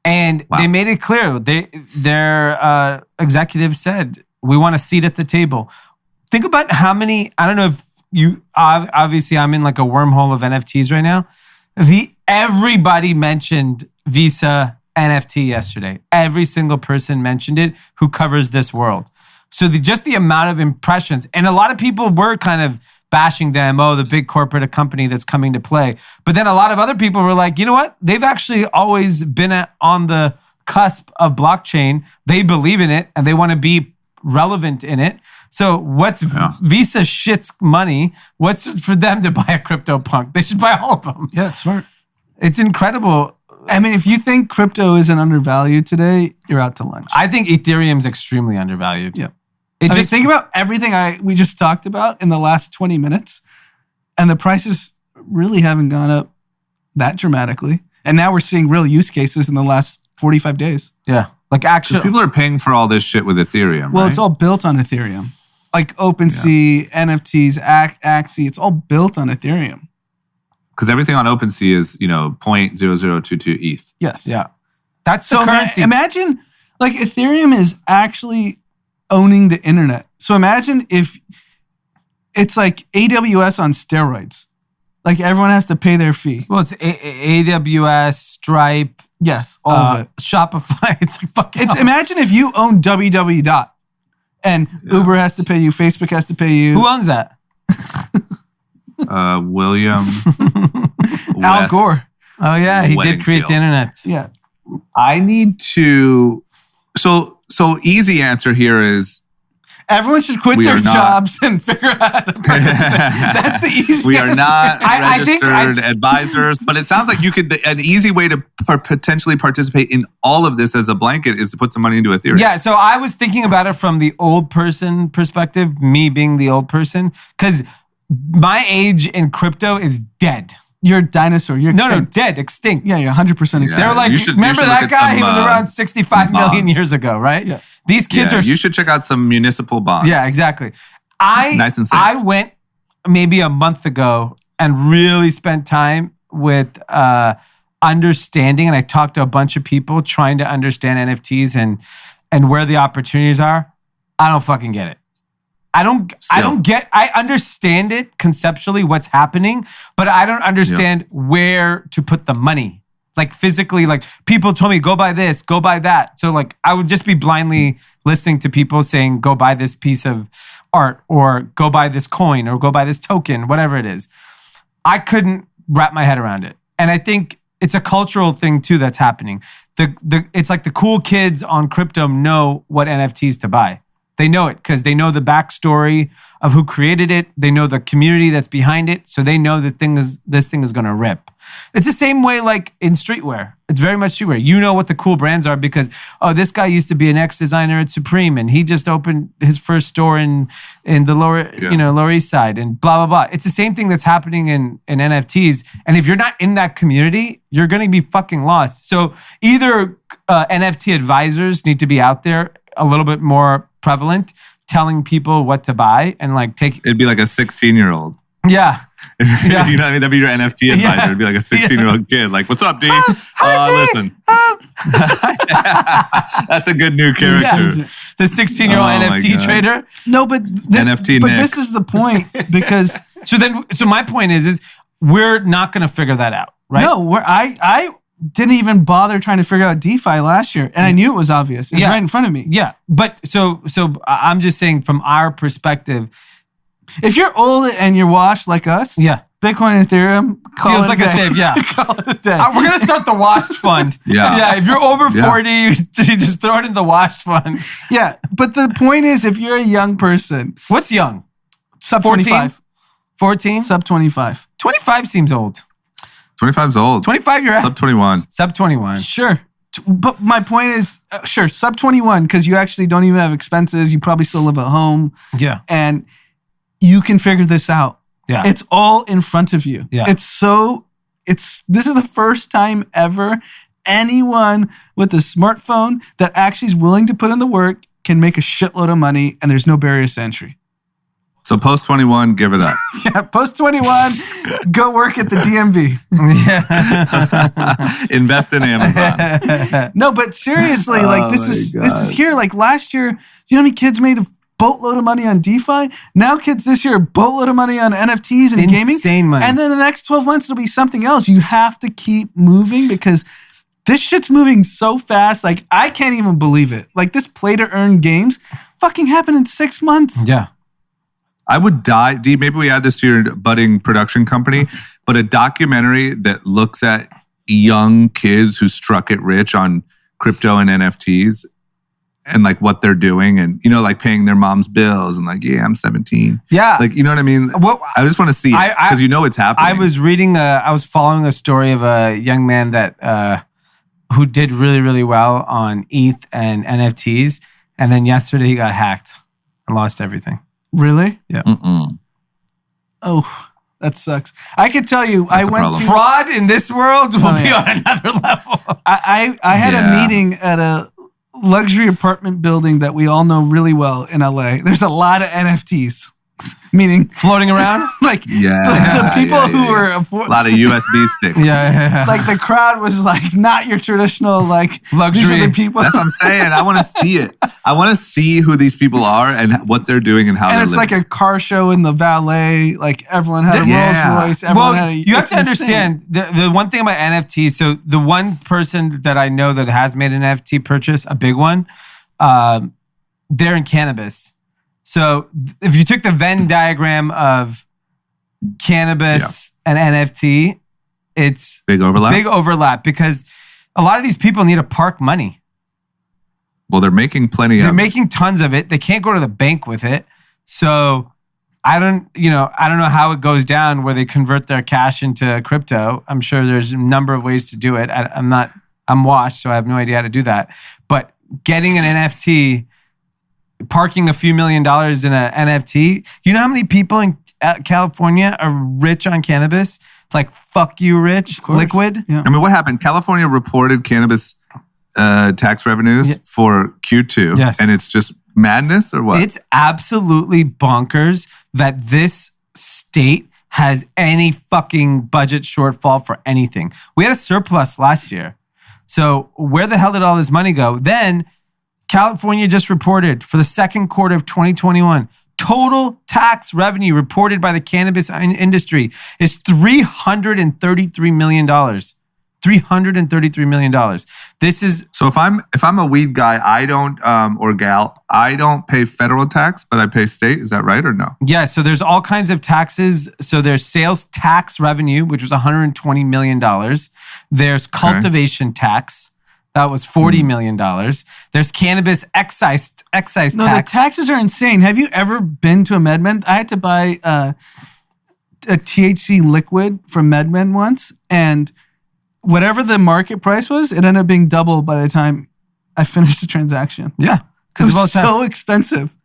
And Wow. they made it clear. Their executive said, we want a seat at the table. Think about how many, I don't know if you, obviously I'm in like a wormhole of NFTs right now. Everybody mentioned Visa NFT yesterday. Every single person mentioned it who covers this world. So just the amount of impressions, and a lot of people were kind of bashing them, the big corporate company that's coming to play. But then a lot of other people were like, you know what? They've actually always been on the cusp of blockchain. They believe in it and they want to be relevant in it. So Visa shits money? What's for them to buy a CryptoPunk? They should buy all of them. Yeah, it's smart. It's incredible. I mean, if you think crypto isn't undervalued today, you're out to lunch. I think Ethereum's extremely undervalued. Yeah. Think about everything we just talked about in the last 20 minutes, and the prices really haven't gone up that dramatically. And now we're seeing real use cases in the last 45 days. Yeah. Like actually, people are paying for all this shit with Ethereum. Well, right? it's all built on Ethereum. Like OpenSea, NFTs, Axie, it's all built on Ethereum. Because everything on OpenSea is, 0.0022 ETH. Yes. Yeah. That's the So currency. imagine, like, Ethereum is actually owning the internet. So imagine if it's like AWS on steroids. Like, everyone has to pay their fee. Well, it's AWS, Stripe, Yes, all of it. Shopify. It's like fucking. Imagine if you own www. And Uber has to pay you, Facebook has to pay you. Who owns that? William Al West. Gore. Oh yeah, he did create Weddingfield. the internet. Yeah. I need to. So easy answer here is Everyone should quit We their are not- jobs and figure out how to participate. That's the easy we are answer. not I think registered advisors, but it sounds like an easy way to potentially participate in all of this as a blanket is to put some money into Ethereum. Yeah, so I was thinking about it from the old person perspective, me being the old person, because my age in crypto is dead. You're a dinosaur. You're No, extinct. dead, extinct. Yeah, you're 100% extinct. They were like, you should remember look that at guy? some, He was around 65 million bonds. years ago, right? Yeah. These kids Yeah, are. you should check out some municipal bonds. Yeah, exactly. I Nice and safe. I went maybe a month ago and really spent time with understanding, and I talked to a bunch of people trying to understand NFTs and where the opportunities are. I don't fucking get it. I understand it conceptually what's happening, but I don't understand where to put the money. Like physically, like people told me, go buy this, go buy that. So like I would just be blindly listening to people saying, go buy this piece of art or go buy this coin or go buy this token, whatever it is. I couldn't wrap my head around it. And I think it's a cultural thing too that's happening. It's like the cool kids on crypto know what NFTs to buy. They know it because they know the backstory of who created it. They know the community that's behind it. So they know this thing is going to rip. It's the same way like in streetwear. It's very much streetwear. You know what the cool brands are because, this guy used to be an ex-designer at Supreme and he just opened his first store in the Lower East Side and blah, blah, blah. It's the same thing that's happening in NFTs. And if you're not in that community, you're going to be fucking lost. So either NFT advisors need to be out there a little bit more prevalent, telling people what to buy and like take. It'd be like a 16-year-old. Yeah. You know what I mean? That'd be your NFT advisor. It'd be like a 16-year-old kid. Like, what's up, D? Listen. That's a good new character. Yeah. The 16-year-old NFT trader. No, but NFT but Nick. this is the point because so my point is we're not going to figure that out, right? no, I didn't even bother trying to figure out DeFi last year, and I knew it was obvious. It's right in front of me. Yeah, but so I'm just saying from our perspective, If you're old and you're washed like us, yeah, Bitcoin and Ethereum feels like a save. Yeah, call it a day. We're gonna start the washed fund. Yeah. If you're over 40, you just throw it in the washed fund. Yeah, but the point is, if you're a young person, What's young? sub 14? 25, 14? sub 25, 25 seems old. 25's old. 25, you're Sub 21. Sub 21. sure. But my point is, sure, sub 21 because you actually don't even have expenses. You probably still live at home, Yeah. and you can figure this out. Yeah. It's all in front of you. Yeah. This is the first time ever anyone with a smartphone that actually is willing to put in the work can make a shitload of money and there's no barriers to entry. So post 21, give it up. Yeah, post 21, go work at the DMV. Invest in Amazon. No, but seriously, like this is here. Like last year, you know how many kids made a boatload of money on DeFi? Now kids this year, a boatload of money on NFTs and gaming. Insane money. And then the next 12 months, it'll be something else. You have to keep moving because this shit's moving so fast. Like, I can't even believe it. Like, this play to earn games fucking happened in 6 months. Yeah. I would die. D, maybe we add this to your budding production company, but a documentary that looks at young kids who struck it rich on crypto and NFTs and like what they're doing and, you know, like paying their mom's bills and like, yeah, I'm 17. Yeah. Like, you know what I mean? Well, I just want to see it because you know it's happening. I was following a story of a young man that who did really, really well on ETH and NFTs. And then yesterday he got hacked and lost everything. Really? Yeah. Mm-mm. Oh, that sucks. I can tell you, That's I a went problem. to Fraud in this world will be yeah. on another level. I had a meeting at a luxury apartment building that we all know really well in LA. There's a lot of NFTs, meaning Floating around? like Yeah. the people who were a lot of USB sticks. Yeah. like the crowd was like not your traditional like Luxury. These are the people. That's what I'm saying. I want to see it. I want to see who these people are and what they're doing and how and they're it's living. like a car show in the valet. Like everyone had a Yeah. Rolls Royce. Everyone had a. You have it's to insane. understand the one thing about NFTs. So the one person that I know that has made an NFT purchase, a big one, they're in cannabis. So if you took the Venn diagram of cannabis and NFT, it's big overlap. big overlap because a lot of these people need to park money. Well, they're making plenty They're of it. making tons of it. They can't go to the bank with it. So I don't know how it goes down where they convert their cash into crypto. I'm sure there's a number of ways to do it. I'm washed, so I have no idea how to do that. But getting an NFT, parking a few $1 million in an NFT, you know how many people in California are rich on cannabis? Like, fuck you, rich, liquid. Yeah. I mean, what happened? California reported cannabis tax revenues for Q2. Yes. And it's just madness or what? It's absolutely bonkers that this state has any fucking budget shortfall for anything. We had a surplus last year. So where the hell did all this money go? Then California just reported for the second quarter of 2021, total tax revenue reported by the cannabis industry is $333 million. $333 million. This is So if I'm a weed guy, I don't or gal, I don't pay federal tax, but I pay state. Is that right or no? yeah. So there's all kinds of taxes. So there's sales tax revenue, which was $120 million. There's cultivation tax. That was $40 million. There's cannabis excise tax. No, the taxes are insane. Have you ever been to a MedMen? I had to buy a THC liquid from MedMen once, and whatever the market price was, it ended up being double by the time I finished the transaction. Yeah. Because it was so expensive.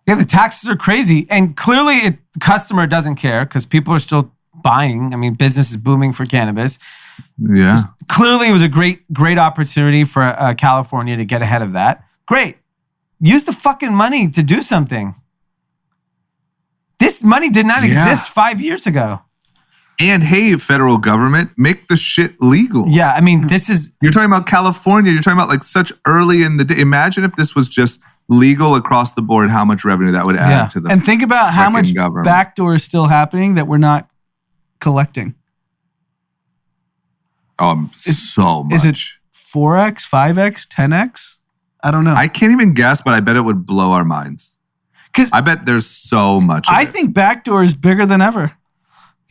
Yeah, the taxes are crazy. And clearly the customer doesn't care because people are still buying. I mean, business is booming for cannabis. Yeah. Clearly it was a great opportunity for California to get ahead of that. Great. Use the fucking money to do something. This money did not exist 5 years ago. And hey, federal government, make the shit legal. Yeah, I mean, this is... You're talking about California. You're talking about like such early in the day. Imagine if this was just legal across the board, how much revenue that would add to the And think about how much government. backdoor is still happening that we're not collecting. So much. Is it 4x, 5x, 10x? I don't know. I can't even guess, but I bet it would blow our minds. Because I bet there's so much of I it. think backdoor is bigger than ever.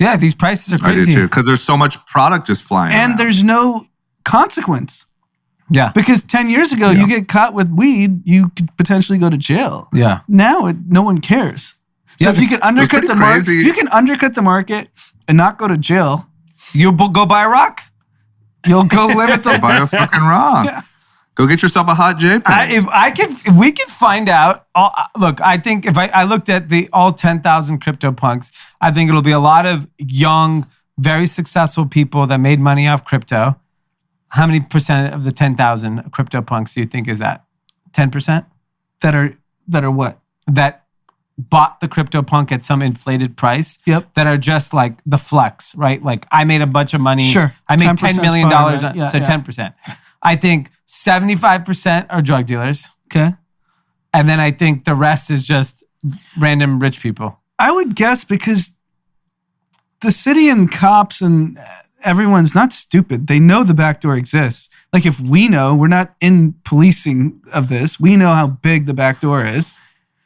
Yeah, these prices are I crazy. do too, because there's so much product just flying And around. there's no consequence. Yeah. Because 10 years ago, you get caught with weed, you could potentially go to jail. Yeah. Now, no one cares. So Yeah, if you can undercut pretty the market, crazy. if you can undercut the market and not go to jail, You'll go buy a rock. you'll go live at the Buy a fucking rock. Yeah. Go get yourself a hot JPEG. If we could find out, look, I think if I looked at all 10,000 crypto punks, I think it'll be a lot of young, very successful people that made money off crypto. How many percent of the 10,000 crypto punks do you think is that? 10%? that are what? That bought the crypto punk at some inflated price. Yep. That are just like the flex, right? Like I made a bunch of money. Sure. I made 10% $10 million. fine, right? Yeah, So yeah. 10%. I think 75% are drug dealers. Okay. And then I think the rest is just random rich people. I would guess because the city and cops and everyone's not stupid. They know the backdoor exists. Like if we know, we're not in policing of this. We know how big the backdoor is.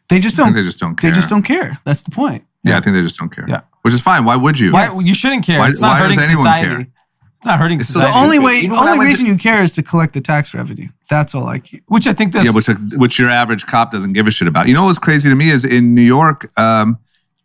They just I don't. think they just don't care. They just don't care. That's the point. Yeah, I think they just don't care. Yeah. Which is fine. Why would you? Why, you shouldn't care. It's not why does hurting anyone society. care? It's not hurting It's so society. The only way, Even when I only went reason you care is to collect the tax revenue. That's all I care. Which I think this. Yeah, which your average cop doesn't give a shit about. You know what's crazy to me is in New York, I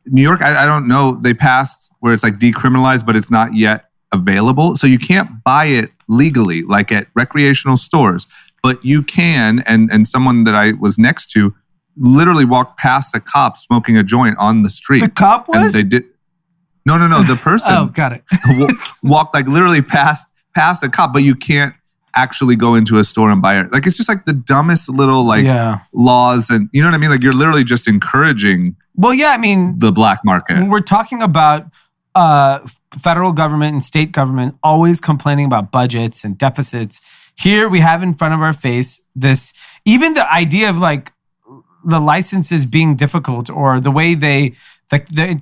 don't know, they passed where it's like decriminalized, but it's not yet available. So you can't buy it legally, like at recreational stores. But you can, and someone that I was next to literally walked past a cop smoking a joint on the street. The cop was? And they did. No, the person. Oh, got it. Walked like literally past a cop, but you can't actually go into a store and buy it. Like it's just like the dumbest little laws, and you know what I mean? Like you're literally just encouraging Well, yeah, I mean, the black market. when we're talking about federal government and state government always complaining about budgets and deficits. Here we have in front of our face this, even the idea of like the licenses being difficult or the way the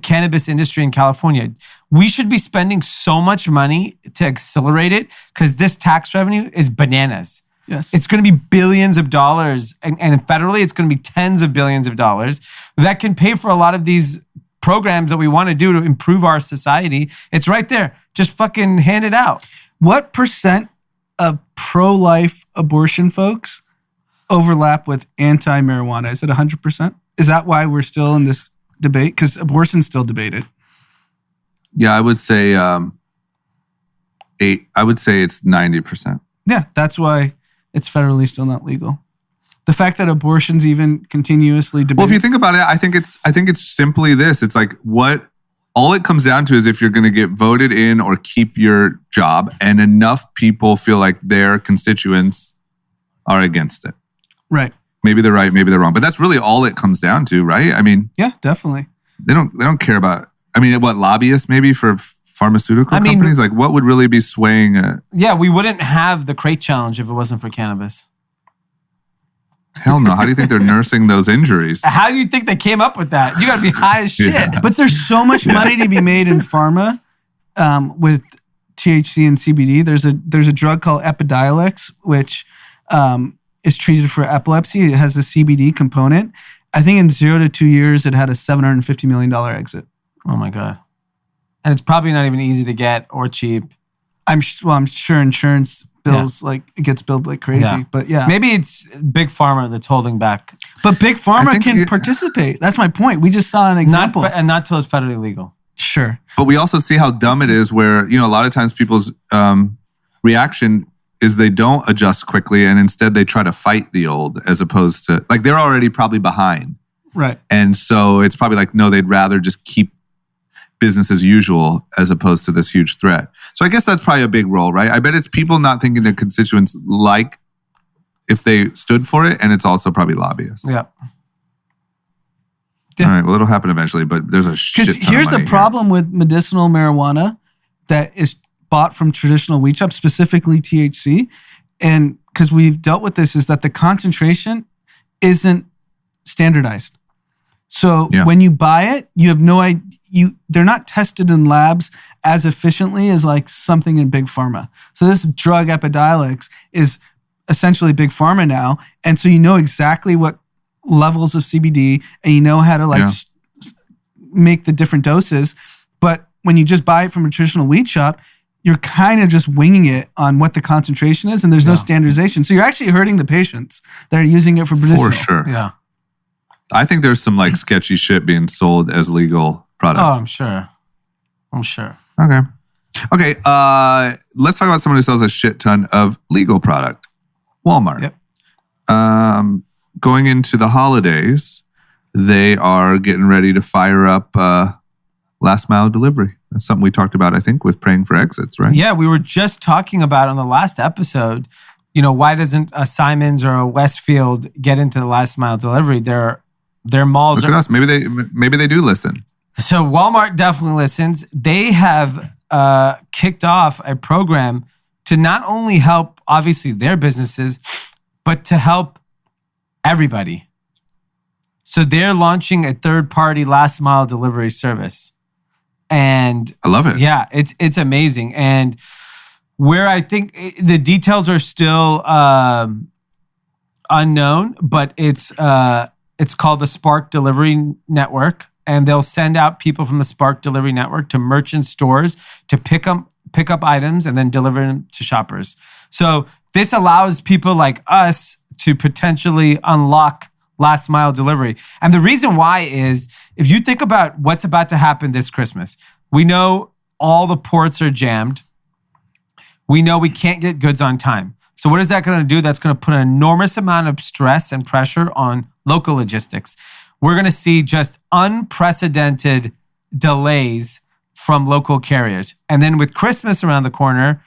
cannabis industry in California, we should be spending so much money to accelerate it because this tax revenue is bananas. Yes. It's going to be billions of dollars, and federally, it's going to be tens of billions of dollars that can pay for a lot of these programs that we want to do to improve our society. It's right there. Just fucking hand it out. What percent of pro-life abortion folks overlap with anti-marijuana? Is it 100%? Is that why we're still in this debate? Because abortion's still debated. Yeah, I would say I would say it's 90%. Yeah, that's why it's federally still not legal. The fact that abortion's even continuously debated. Well, if you think about it, I think it's simply this. It's like all it comes down to is if you're going to get voted in or keep your job, and enough people feel like their constituents are against it. Right. Maybe they're right, maybe they're wrong, but that's really all it comes down to, right? I mean, Yeah, definitely. they don't care about. I mean, what, lobbyists maybe for pharmaceutical companies? Like, what would really be swaying? Yeah, we wouldn't have the crate challenge if it wasn't for cannabis. Hell no. How do you think they're nursing those injuries? How do you think they came up with that? You got to be high as shit. Yeah. But there's so much money to be made in pharma with THC and CBD. There's a drug called Epidiolex, which is treated for epilepsy. It has a CBD component. I think in 0 to 2 years, it had a $750 million exit. Oh my God. And it's probably not even easy to get or cheap. I'm sure insurance bills like it gets billed like crazy. Yeah. But yeah, Maybe it's Big Pharma that's holding back. but big pharma think can participate. That's my point. We just saw an example. Not till it's federally legal. Sure. But we also see how dumb it is where, a lot of times people's reaction is they don't adjust quickly and instead they try to fight the old as opposed to, like, they're already probably behind. Right. And so it's probably like, no, they'd rather just keep business as usual as opposed to this huge threat. So I guess that's probably a big role, right? I bet it's people not thinking their constituents like if they stood for it, and it's also probably lobbyists. Yeah. All right, well, it'll happen eventually, but there's a shit ton Because here's of the money problem with medicinal marijuana that is bought from traditional weed shops, specifically THC. And because we've dealt with this, is that the concentration isn't standardized. So when you buy it, you have no idea. They're not tested in labs as efficiently as like something in big pharma. So this drug Epidiolex is essentially big pharma now, and so you know exactly what levels of CBD, and you know how to make the different doses. But when you just buy it from a traditional weed shop, you're kind of just winging it on what the concentration is, and there's no standardization. So you're actually hurting the patients that are using it for medicinal. For sure. Yeah. I think there's some like sketchy shit being sold as legal product. Oh, I'm sure. Okay. Let's talk about someone who sells a shit ton of legal product. Walmart. Yep. Going into the holidays, they are getting ready to fire up last mile delivery. That's something we talked about, I think, with Praying for Exits, right? Yeah, we were just talking about on the last episode, why doesn't a Simons or a Westfield get into the last mile delivery? Their malls Look at us. Maybe they do listen. So Walmart definitely listens. They have kicked off a program to not only help, obviously, their businesses, but to help everybody. So they're launching a third-party last mile delivery service. And I love it. Yeah, it's amazing. And where I think the details are still unknown, but it's called the Spark Delivery Network, and they'll send out people from the Spark Delivery Network to merchant stores to pick up items and then deliver them to shoppers. So this allows people like us to potentially unlock last mile delivery. And the reason why is if you think about what's about to happen this Christmas, we know all the ports are jammed. We know we can't get goods on time. So what is that going to do? That's going to put an enormous amount of stress and pressure on local logistics. We're going to see just unprecedented delays from local carriers. And then with Christmas around the corner,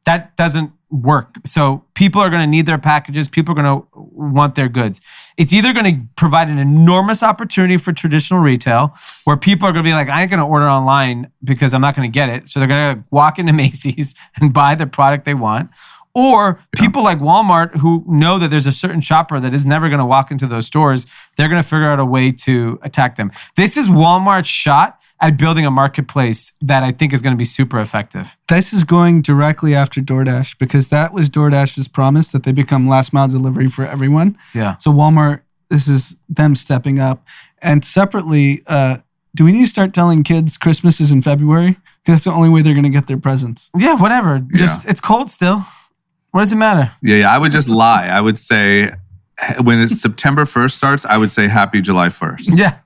that doesn't work. So people are going to need their packages. People are going to want their goods. It's either going to provide an enormous opportunity for traditional retail where people are going to be like, I ain't going to order online because I'm not going to get it. So they're going to walk into Macy's and buy the product they want. Or people like Walmart who know that there's a certain shopper that is never going to walk into those stores. They're going to figure out a way to attack them. This is Walmart's shot at building a marketplace that I think is going to be super effective. This is going directly after DoorDash because that was DoorDash's promise that they become last mile delivery for everyone. Yeah. So Walmart, this is them stepping up. And separately, do we need to start telling kids Christmas is in February? Because that's the only way they're going to get their presents. Yeah, whatever. Just it's cold still. What does it matter? Yeah. I would just lie. I would say when it's September 1st starts, I would say Happy July 1st. Yeah.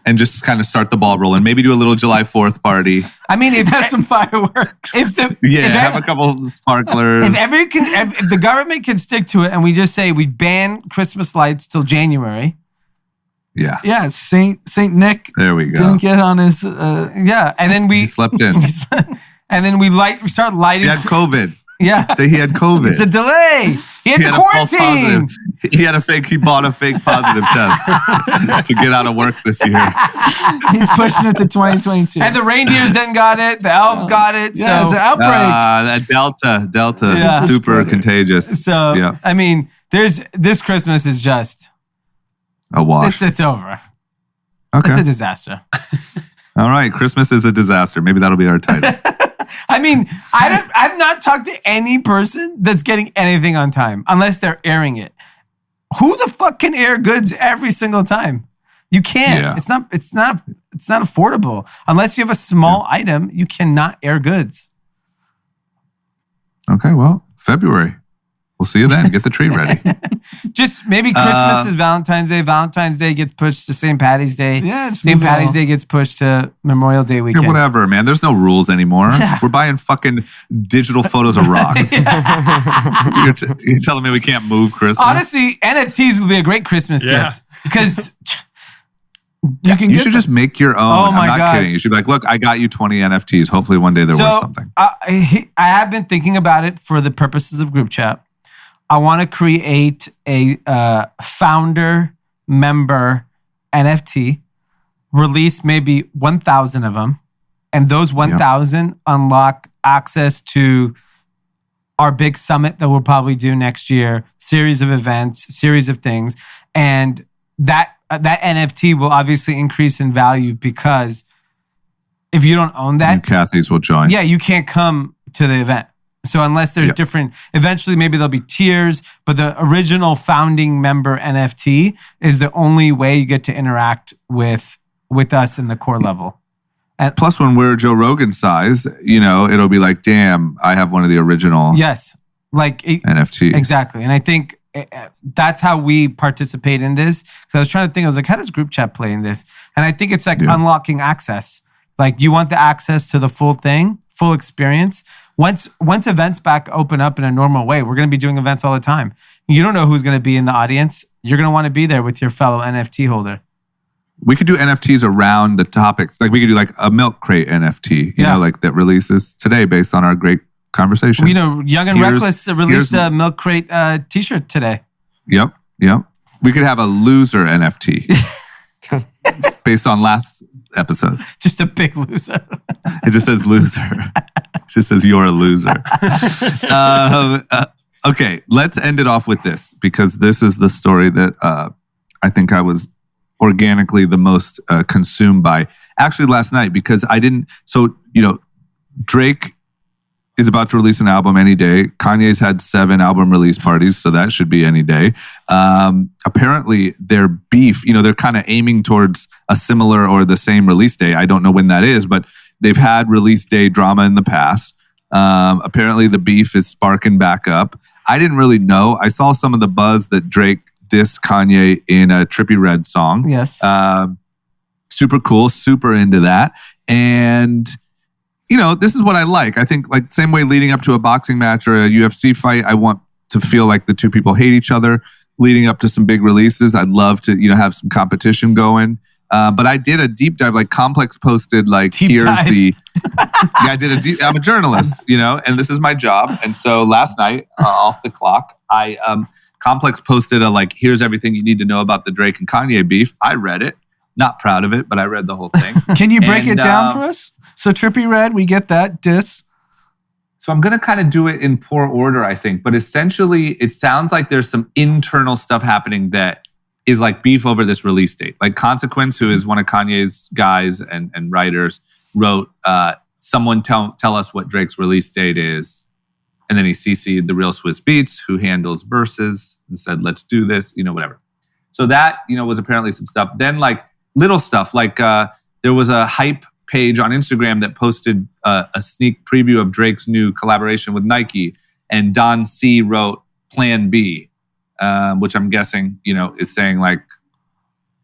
And just kind of start the ball rolling. Maybe do a little July 4th party. I mean, if Have some fireworks. Have a couple sparklers. If the government can stick to it and we just say we ban Christmas lights till January. Yeah. Yeah, Saint Nick. There we go. Didn't get on his. And then He slept in. and then we start lighting. He had COVID. Yeah. Say he had COVID. It's a delay. He had to quarantine. He bought a fake positive test to get out of work this year. He's pushing it to 2022. And the reindeers then got it. The elf got it. Yeah, so it's an outbreak. That Delta, Yeah. super contagious. So, yeah. I mean, this Christmas is just, A wash. it's over. Okay. It's a disaster. All right. Christmas is a disaster. Maybe that'll be our title. I mean, I've not talked to any person that's getting anything on time unless they're airing it. Who the fuck can air goods every single time? You can't. Yeah. It's not affordable. Unless you have a small item, you cannot air goods. Okay, well, February. We'll see you then. Get the tree ready. Just maybe Christmas is Valentine's Day. Valentine's Day gets pushed to St. Patty's Day. Yeah, just St. move it Patty's along. Day gets pushed to Memorial Day weekend. Yeah, whatever, man. There's no rules anymore. Yeah. We're buying fucking digital photos of rocks. You're telling me we can't move Christmas? Honestly, NFTs would be a great Christmas gift because you should just make your own. Oh my I'm not God. kidding. You should be like, look, I got you 20 NFTs. Hopefully one day they're worth something. I have been thinking about it for the purposes of group chat. I want to create a founder member NFT, release maybe 1,000 of them, and those 1,000 unlock access to our big summit that we'll probably do next year, series of events, series of things, and that NFT will obviously increase in value because if you don't own that, New Cathys will join. yeah, you can't come to the event. So unless there's different, eventually maybe there'll be tiers, but the original founding member NFT is the only way you get to interact with us in the core level. And Plus, when we're Joe Rogan size, it'll be like, damn, I have one of the original yes, NFTs. Exactly. And I think that's how we participate in this. Because I was trying to think, I was like, how does group chat play in this? And I think it's like unlocking access. Like you want the access to the full thing, full experience. Once events back open up in a normal way, we're going to be doing events all the time. You don't know who's going to be in the audience. You're going to want to be there with your fellow NFT holder. We could do NFTs around the topics. Like we could do like a milk crate NFT, you know, like that releases today based on our great conversation. Young and Reckless released a milk crate t-shirt today. Yep. We could have a loser NFT based on last episode. Just a big loser. It just says loser. It just says you're a loser. Okay, let's end it off with this because this is the story that I think I was organically the most consumed by. Actually, last night because I didn't. So Drake is about to release an album any day. Kanye's had 7 album release parties, so that should be any day. Apparently, their beef, they're kind of aiming towards a similar or the same release day. I don't know when that is, but they've had release day drama in the past. Apparently, the beef is sparking back up. I didn't really know. I saw some of the buzz that Drake dissed Kanye in a Trippie Redd song. Yes. Super cool, super into that. And this is what I like. I think like same way leading up to a boxing match or a UFC fight, I want to feel like the two people hate each other. Leading up to some big releases, I'd love to, have some competition going. But I did a deep dive, like Complex posted, like I'm a journalist, and this is my job. And so last night, off the clock, Complex posted here's everything you need to know about the Drake and Kanye beef. I read it. Not proud of it, but I read the whole thing. Can you break it down for us? So Trippie Redd, we get that diss. So I'm going to kind of do it in poor order, I think. But essentially, it sounds like there's some internal stuff happening that is like beef over this release date. Like Consequence, who is one of Kanye's guys and writers, wrote, someone tell us what Drake's release date is. And then he CC'd the Real Swiss Beats, who handles verses, and said, let's do this, whatever. So that, was apparently some stuff. Then little stuff, there was a hype page on Instagram that posted a sneak preview of Drake's new collaboration with Nike, and Don C wrote Plan B, which I'm guessing, is saying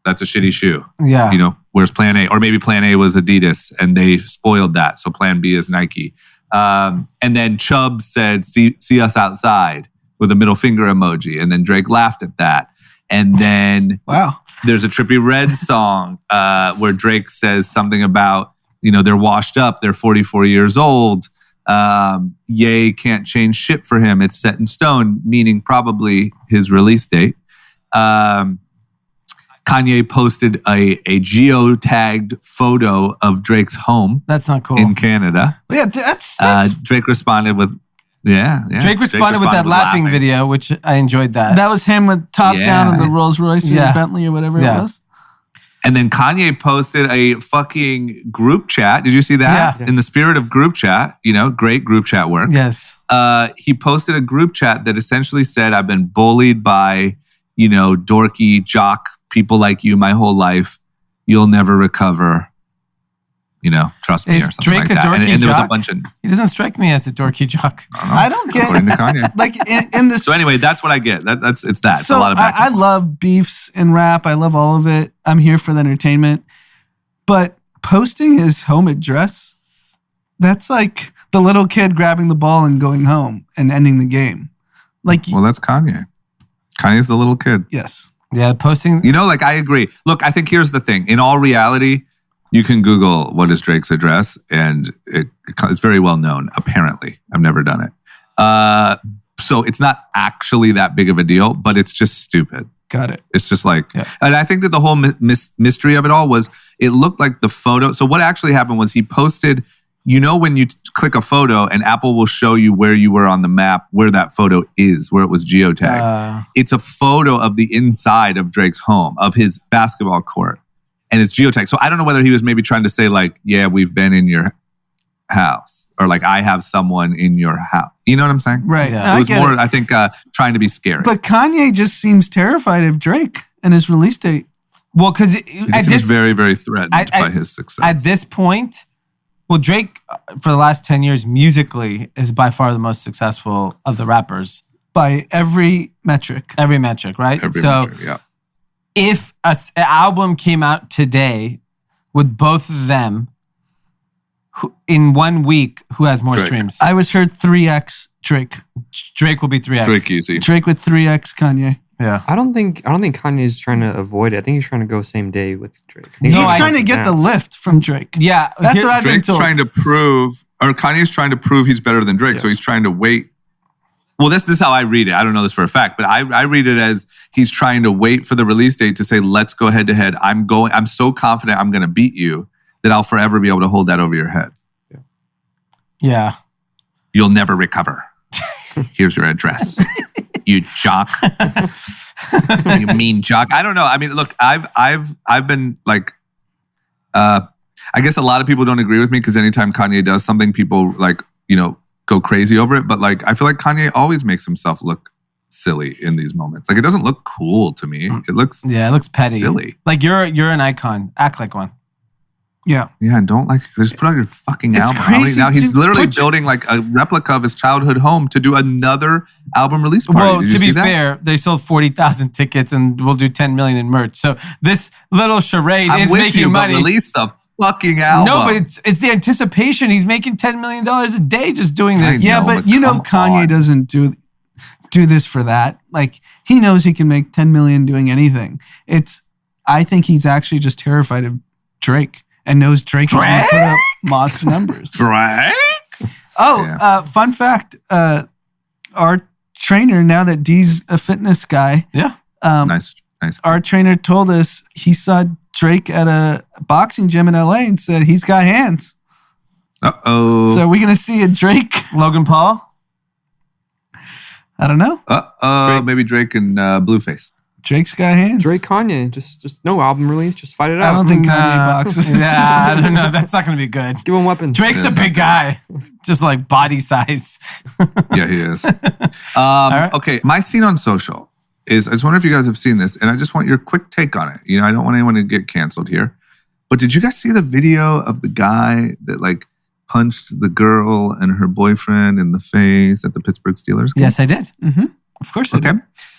that's a shitty shoe. Yeah. Where's Plan A? Or maybe Plan A was Adidas and they spoiled that. So Plan B is Nike. And then Chubb said, see us outside with a middle finger emoji. And then Drake laughed at that. And then there's a Trippie Redd song where Drake says something about, they're washed up, they're 44 years old. Ye can't change shit for him. It's set in stone, meaning probably his release date. Kanye posted a geotagged photo of Drake's home. That's not cool. In Canada. Yeah, that's Drake responded with, Drake responded with that laughing video, which I enjoyed that. That was him with top down in the Rolls Royce or the Bentley or whatever it was. And then Kanye posted a fucking group chat. Did you see that? Yeah. In the spirit of group chat, great group chat work. Yes. He posted a group chat that essentially said, I've been bullied by, dorky jock people like you my whole life. You'll never recover. trust me, Is or something Drake like a that. dorky And there was a jock? bunch of, He doesn't strike me as a dorky jock. I don't get according to Kanye. like in this. So anyway, that's what I get. It's that. It's a So lot of back and I forth. love beefs and rap. I love all of it. I'm here for the entertainment. But posting his home address, that's like the little kid grabbing the ball and going home and ending the game. Like, Well, that's Kanye. Kanye's the little kid. yes. Yeah, posting. I agree. Look, I think here's the thing. In all reality, you can Google what is Drake's address, and it's very well known, apparently. I've never done it. So it's not actually that big of a deal, but it's just stupid. Got it. It's just like, Yeah. and I think that the whole mystery of it all was, it looked like the photo. So what actually happened was he posted, when you click a photo and Apple will show you where you were on the map, where that photo is, where it was geotagged. It's a photo of the inside of Drake's home, of his basketball court. And it's geotagged. So I don't know whether he was maybe trying to say like, yeah, we've been in your house, or like, I have someone in your house. You know what I'm saying? Right. Yeah. No, It I was get more, it. I think, trying to be scary. But Kanye just seems terrified of Drake and his release date. Well, because He seems very, very threatened by his success. at this point, Drake for the last 10 years musically is by far the most successful of the rappers. By every metric. Every metric, right? Every so metric, yeah. if an album came out today with both of them in 1 week, who has more Drake. streams? I was heard 3x Drake. Drake will be 3x. Drake easy. Drake with 3x Kanye. Yeah. I don't think Kanye's trying to avoid it. I think he's trying to go same day with Drake. He's trying to get the lift from Drake. Yeah. That's what I've been Drake's told. trying to prove, or Kanye's trying to prove he's better than Drake. Yeah. So he's trying to wait. Well, this is how I read it. I don't know this for a fact, but I read it as he's trying to wait for the release date to say, let's go head to head. I'm so confident I'm going to beat you that I'll forever be able to hold that over your head. Yeah. You'll never recover. Here's your address. You jock. You mean jock. I don't know. I mean, look, I've been like, I guess a lot of people don't agree with me because anytime Kanye does something, people like, go crazy over it. But like, I feel like Kanye always makes himself look silly in these moments. Like, it doesn't look cool to me. It looks It looks petty. silly. Like you're an icon. Act like one. Yeah. Yeah, and don't just put out your fucking It's album. crazy Now he's to literally put building like a replica of his childhood home to do another album release party. Well, Did to you be see that? fair, they sold 40,000 tickets and we'll do 10 million in merch. So this little charade I'm is with making you, money. but release the fucking album. No, but it's the anticipation. He's making $10 million a day just doing this. I Yeah, know, but but come Kanye on. doesn't do this for that. Like, he knows he can make 10 million doing anything. I think he's actually just terrified of Drake and knows Drake is going to put up monster numbers. Drake? Oh, Yeah. Fun fact. Our trainer, now that Dee's a fitness guy, Yeah. Nice. our trainer told us he saw Drake at a boxing gym in LA and said he's got hands. Uh-oh. So we're going to see a Drake. Logan Paul. I don't know. Uh-oh. Maybe Drake and Blueface. Drake's got hands. Drake, Kanye, just no album release, just fight it I out. don't think Kanye boxes. Yeah, I don't know. That's not going to be good. Give him weapons. Drake's a big guy, just like body size. Yeah, he is. right. Okay, my scene on social is, I just wonder if you guys have seen this, and I just want your quick take on it. I don't want anyone to get canceled here. But did you guys see the video of the guy that like punched the girl and her boyfriend in the face at the Pittsburgh Steelers game? Yes, I did. Mm-hmm. Of course. Okay.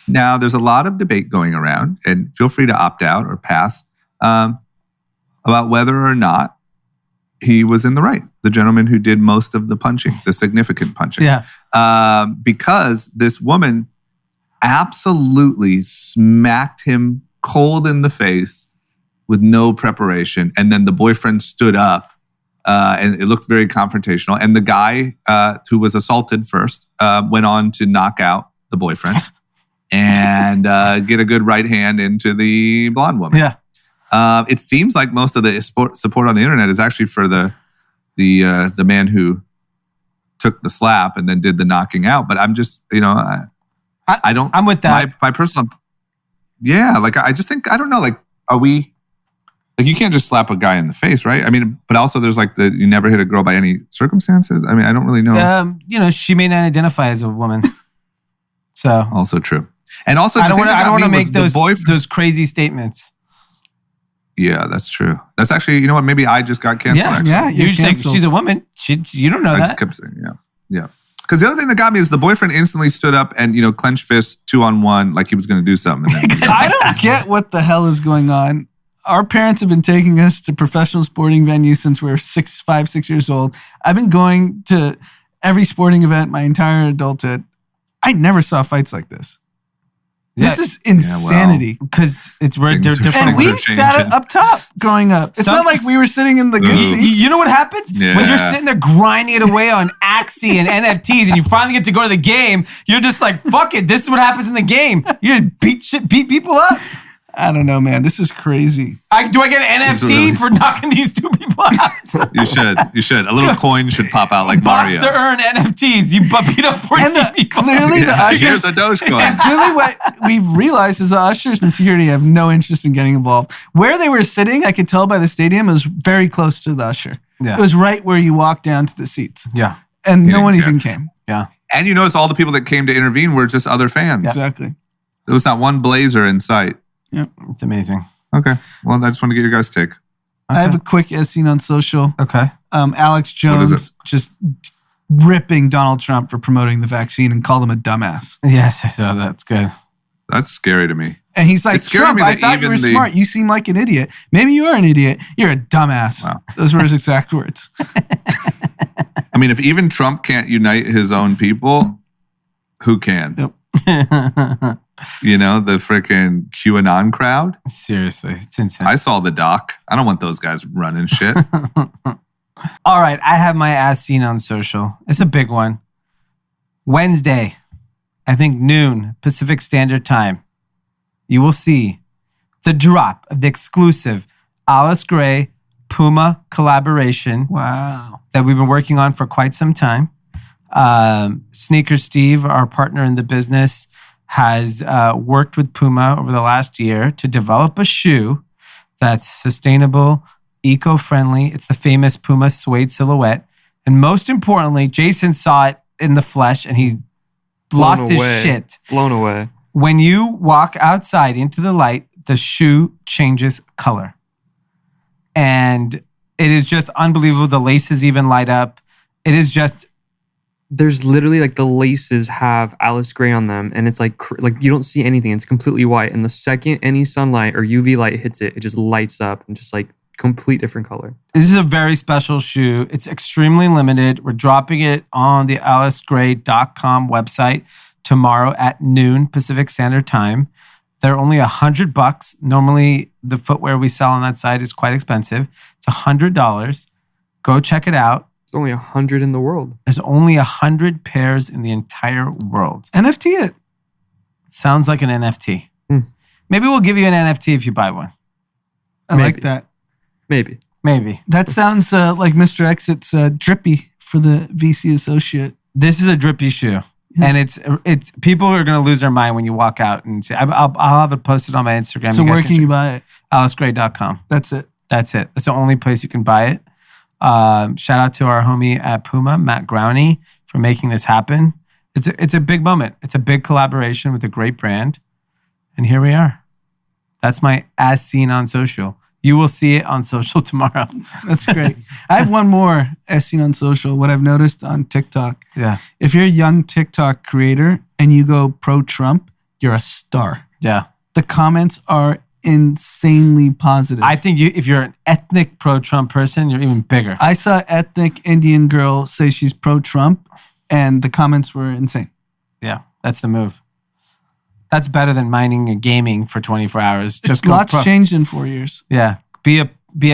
Now, there's a lot of debate going around, and feel free to opt out or pass about whether or not he was in the right. The gentleman who did most of the punching, the significant punching. Yeah. Because this woman absolutely smacked him cold in the face with no preparation. And then the boyfriend stood up and it looked very confrontational. And the guy who was assaulted first went on to knock out the boyfriend and get a good right hand into the blonde woman. Yeah. It seems like most of the support on the internet is actually for the man who took the slap and then did the knocking out. But I'm just, I don't. I'm with that. My personal, yeah. Like I just think, I don't know. Like, are we? Like, you can't just slap a guy in the face, right? I mean, but also there's like you never hit a girl by any circumstances. I mean, I don't really know. She may not identify as a woman. So also true. And also, I don't want to make the boyfriend. those crazy statements. Yeah, that's true. That's actually, you know what? Maybe I just got canceled. Yeah, actually. Yeah, You're you're saying canceled. she's a woman. You don't know I that. just kept saying, yeah. Because the other thing that got me is the boyfriend instantly stood up and, clenched fists 2-on-1, like he was going to do something. And then, I don't get what the hell is going on. Our parents have been taking us to professional sporting venues since we were 5, 6 years old. I've been going to every sporting event my entire adulthood. I never saw fights like this. This is insanity. Because we're Things are different. And we Things are sat changing. up top growing up. It's not like we were sitting in the good Ooh. seats. You know what happens? Yeah. When you're sitting there grinding it away on Axie and NFTs and you finally get to go to the game, you're just like, fuck it, this is what happens in the game. You just beat people up. I don't know, man. This is crazy. Do I get an NFT really- for knocking these two people out? You should. A little coin should pop out like Box Mario. to earn NFTs. You beat up 14 people. Clearly, the Yeah, ushers. here's a Dogecoin. Clearly, what we've realized is the ushers and security have no interest in getting involved. Where they were sitting, I could tell by the stadium, it was very close to the usher. Yeah. It was right where you walk down to the seats. Yeah. And no didn't one care. even came. Yeah. And you notice all the people that came to intervene were just other fans. Exactly. There was not one blazer in sight. It's amazing. Okay. Well, I just want to get your guys' take. I have a quick as seen on social. Okay. Alex What is Jones just ripping Donald Trump for promoting the vaccine and called him a dumbass. Yes, I saw that. That's good. That's scary to me. And he's like, It's scary to Trump, me I that thought you even were the- smart. You seem like an idiot. Maybe you are an idiot. You're a dumbass. Wow. Those were his exact words. I mean, if even Trump can't unite his own people, who can? Yep. The freaking QAnon crowd? Seriously, it's insane. I saw the doc. I don't want those guys running shit. All right, I have my as seen on social. It's a big one. Wednesday, I think noon Pacific Standard Time, you will see the drop of the exclusive Alice Gray Puma collaboration Wow. that we've been working on for quite some time. Sneaker Steve, our partner in the business, has worked with Puma over the last year to develop a shoe that's sustainable, eco-friendly. It's the famous Puma suede silhouette. And most importantly, Jason saw it in the flesh and he lost his shit. Blown away. When you walk outside into the light, the shoe changes color. And it is just unbelievable. The laces even light up. It is just There's literally like the laces have Alice Gray on them, and it's like you don't see anything. It's completely white, and the second any sunlight or UV light hits it, it just lights up and just like complete different color. This is a very special shoe. It's extremely limited. We're dropping it on the alicegray.com website tomorrow at noon Pacific Standard Time. They're only $100. Normally, the footwear we sell on that site is quite expensive. It's $100. Go check it out. There's only 100 in the world. There's only 100 pairs in the entire world. NFT it. Sounds like an NFT. Hmm. Maybe we'll give you an NFT if you buy one. I Maybe. like that. Maybe. Maybe. That sounds like Mr. Exit's drippy for the VC associate. This is a drippy shoe. Yeah. And it's people are going to lose their mind when you walk out and say, I'll have it posted on my Instagram. So guys where can you check buy it? alicegray.com. That's it. That's it. That's the only place you can buy it. Shout out to our homie at Puma, Matt Growney, for making this happen. It's a big moment. It's a big collaboration with a great brand. And here we are. That's my as seen on social. You will see it on social tomorrow. That's great. I have one more as seen on social. What I've noticed on TikTok. Yeah. If you're a young TikTok creator and you go pro-Trump, you're a star. Yeah. The comments are insanely positive. I think if you're an ethnic pro-Trump person, you're even bigger. I saw ethnic Indian girl say she's pro-Trump, and the comments were insane. Yeah, that's the move. That's better than mining and gaming for 24 hours. Just go Lots pro. changed in 4 years. Yeah, be an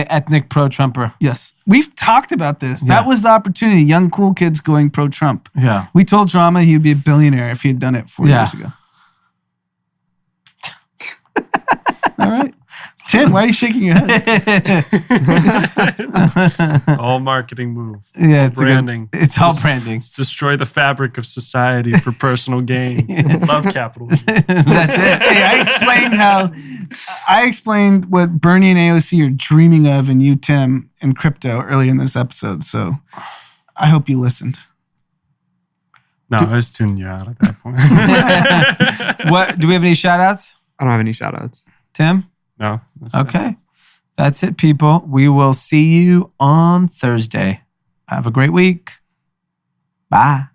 ethnic pro-Trumper. Yes. We've talked about this. Yeah. That was the opportunity. Young, cool kids going pro-Trump. Yeah. We told Drama he would be a billionaire if he had done it 4 Yeah. years ago. All right. Tim, why are you shaking your head? All marketing move. Yeah, it's Branding. It's all Just- branding. It's destroy the fabric of society for personal gain. Love capitalism. That's it. Hey, I explained what Bernie and AOC are dreaming of and you, Tim, in crypto early in this episode. So I hope you listened. No, I was tuning you out at that point. What do we have any shout outs? I don't have any shout outs. Tim? No. Okay. That's it, people. We will see you on Thursday. Have a great week. Bye.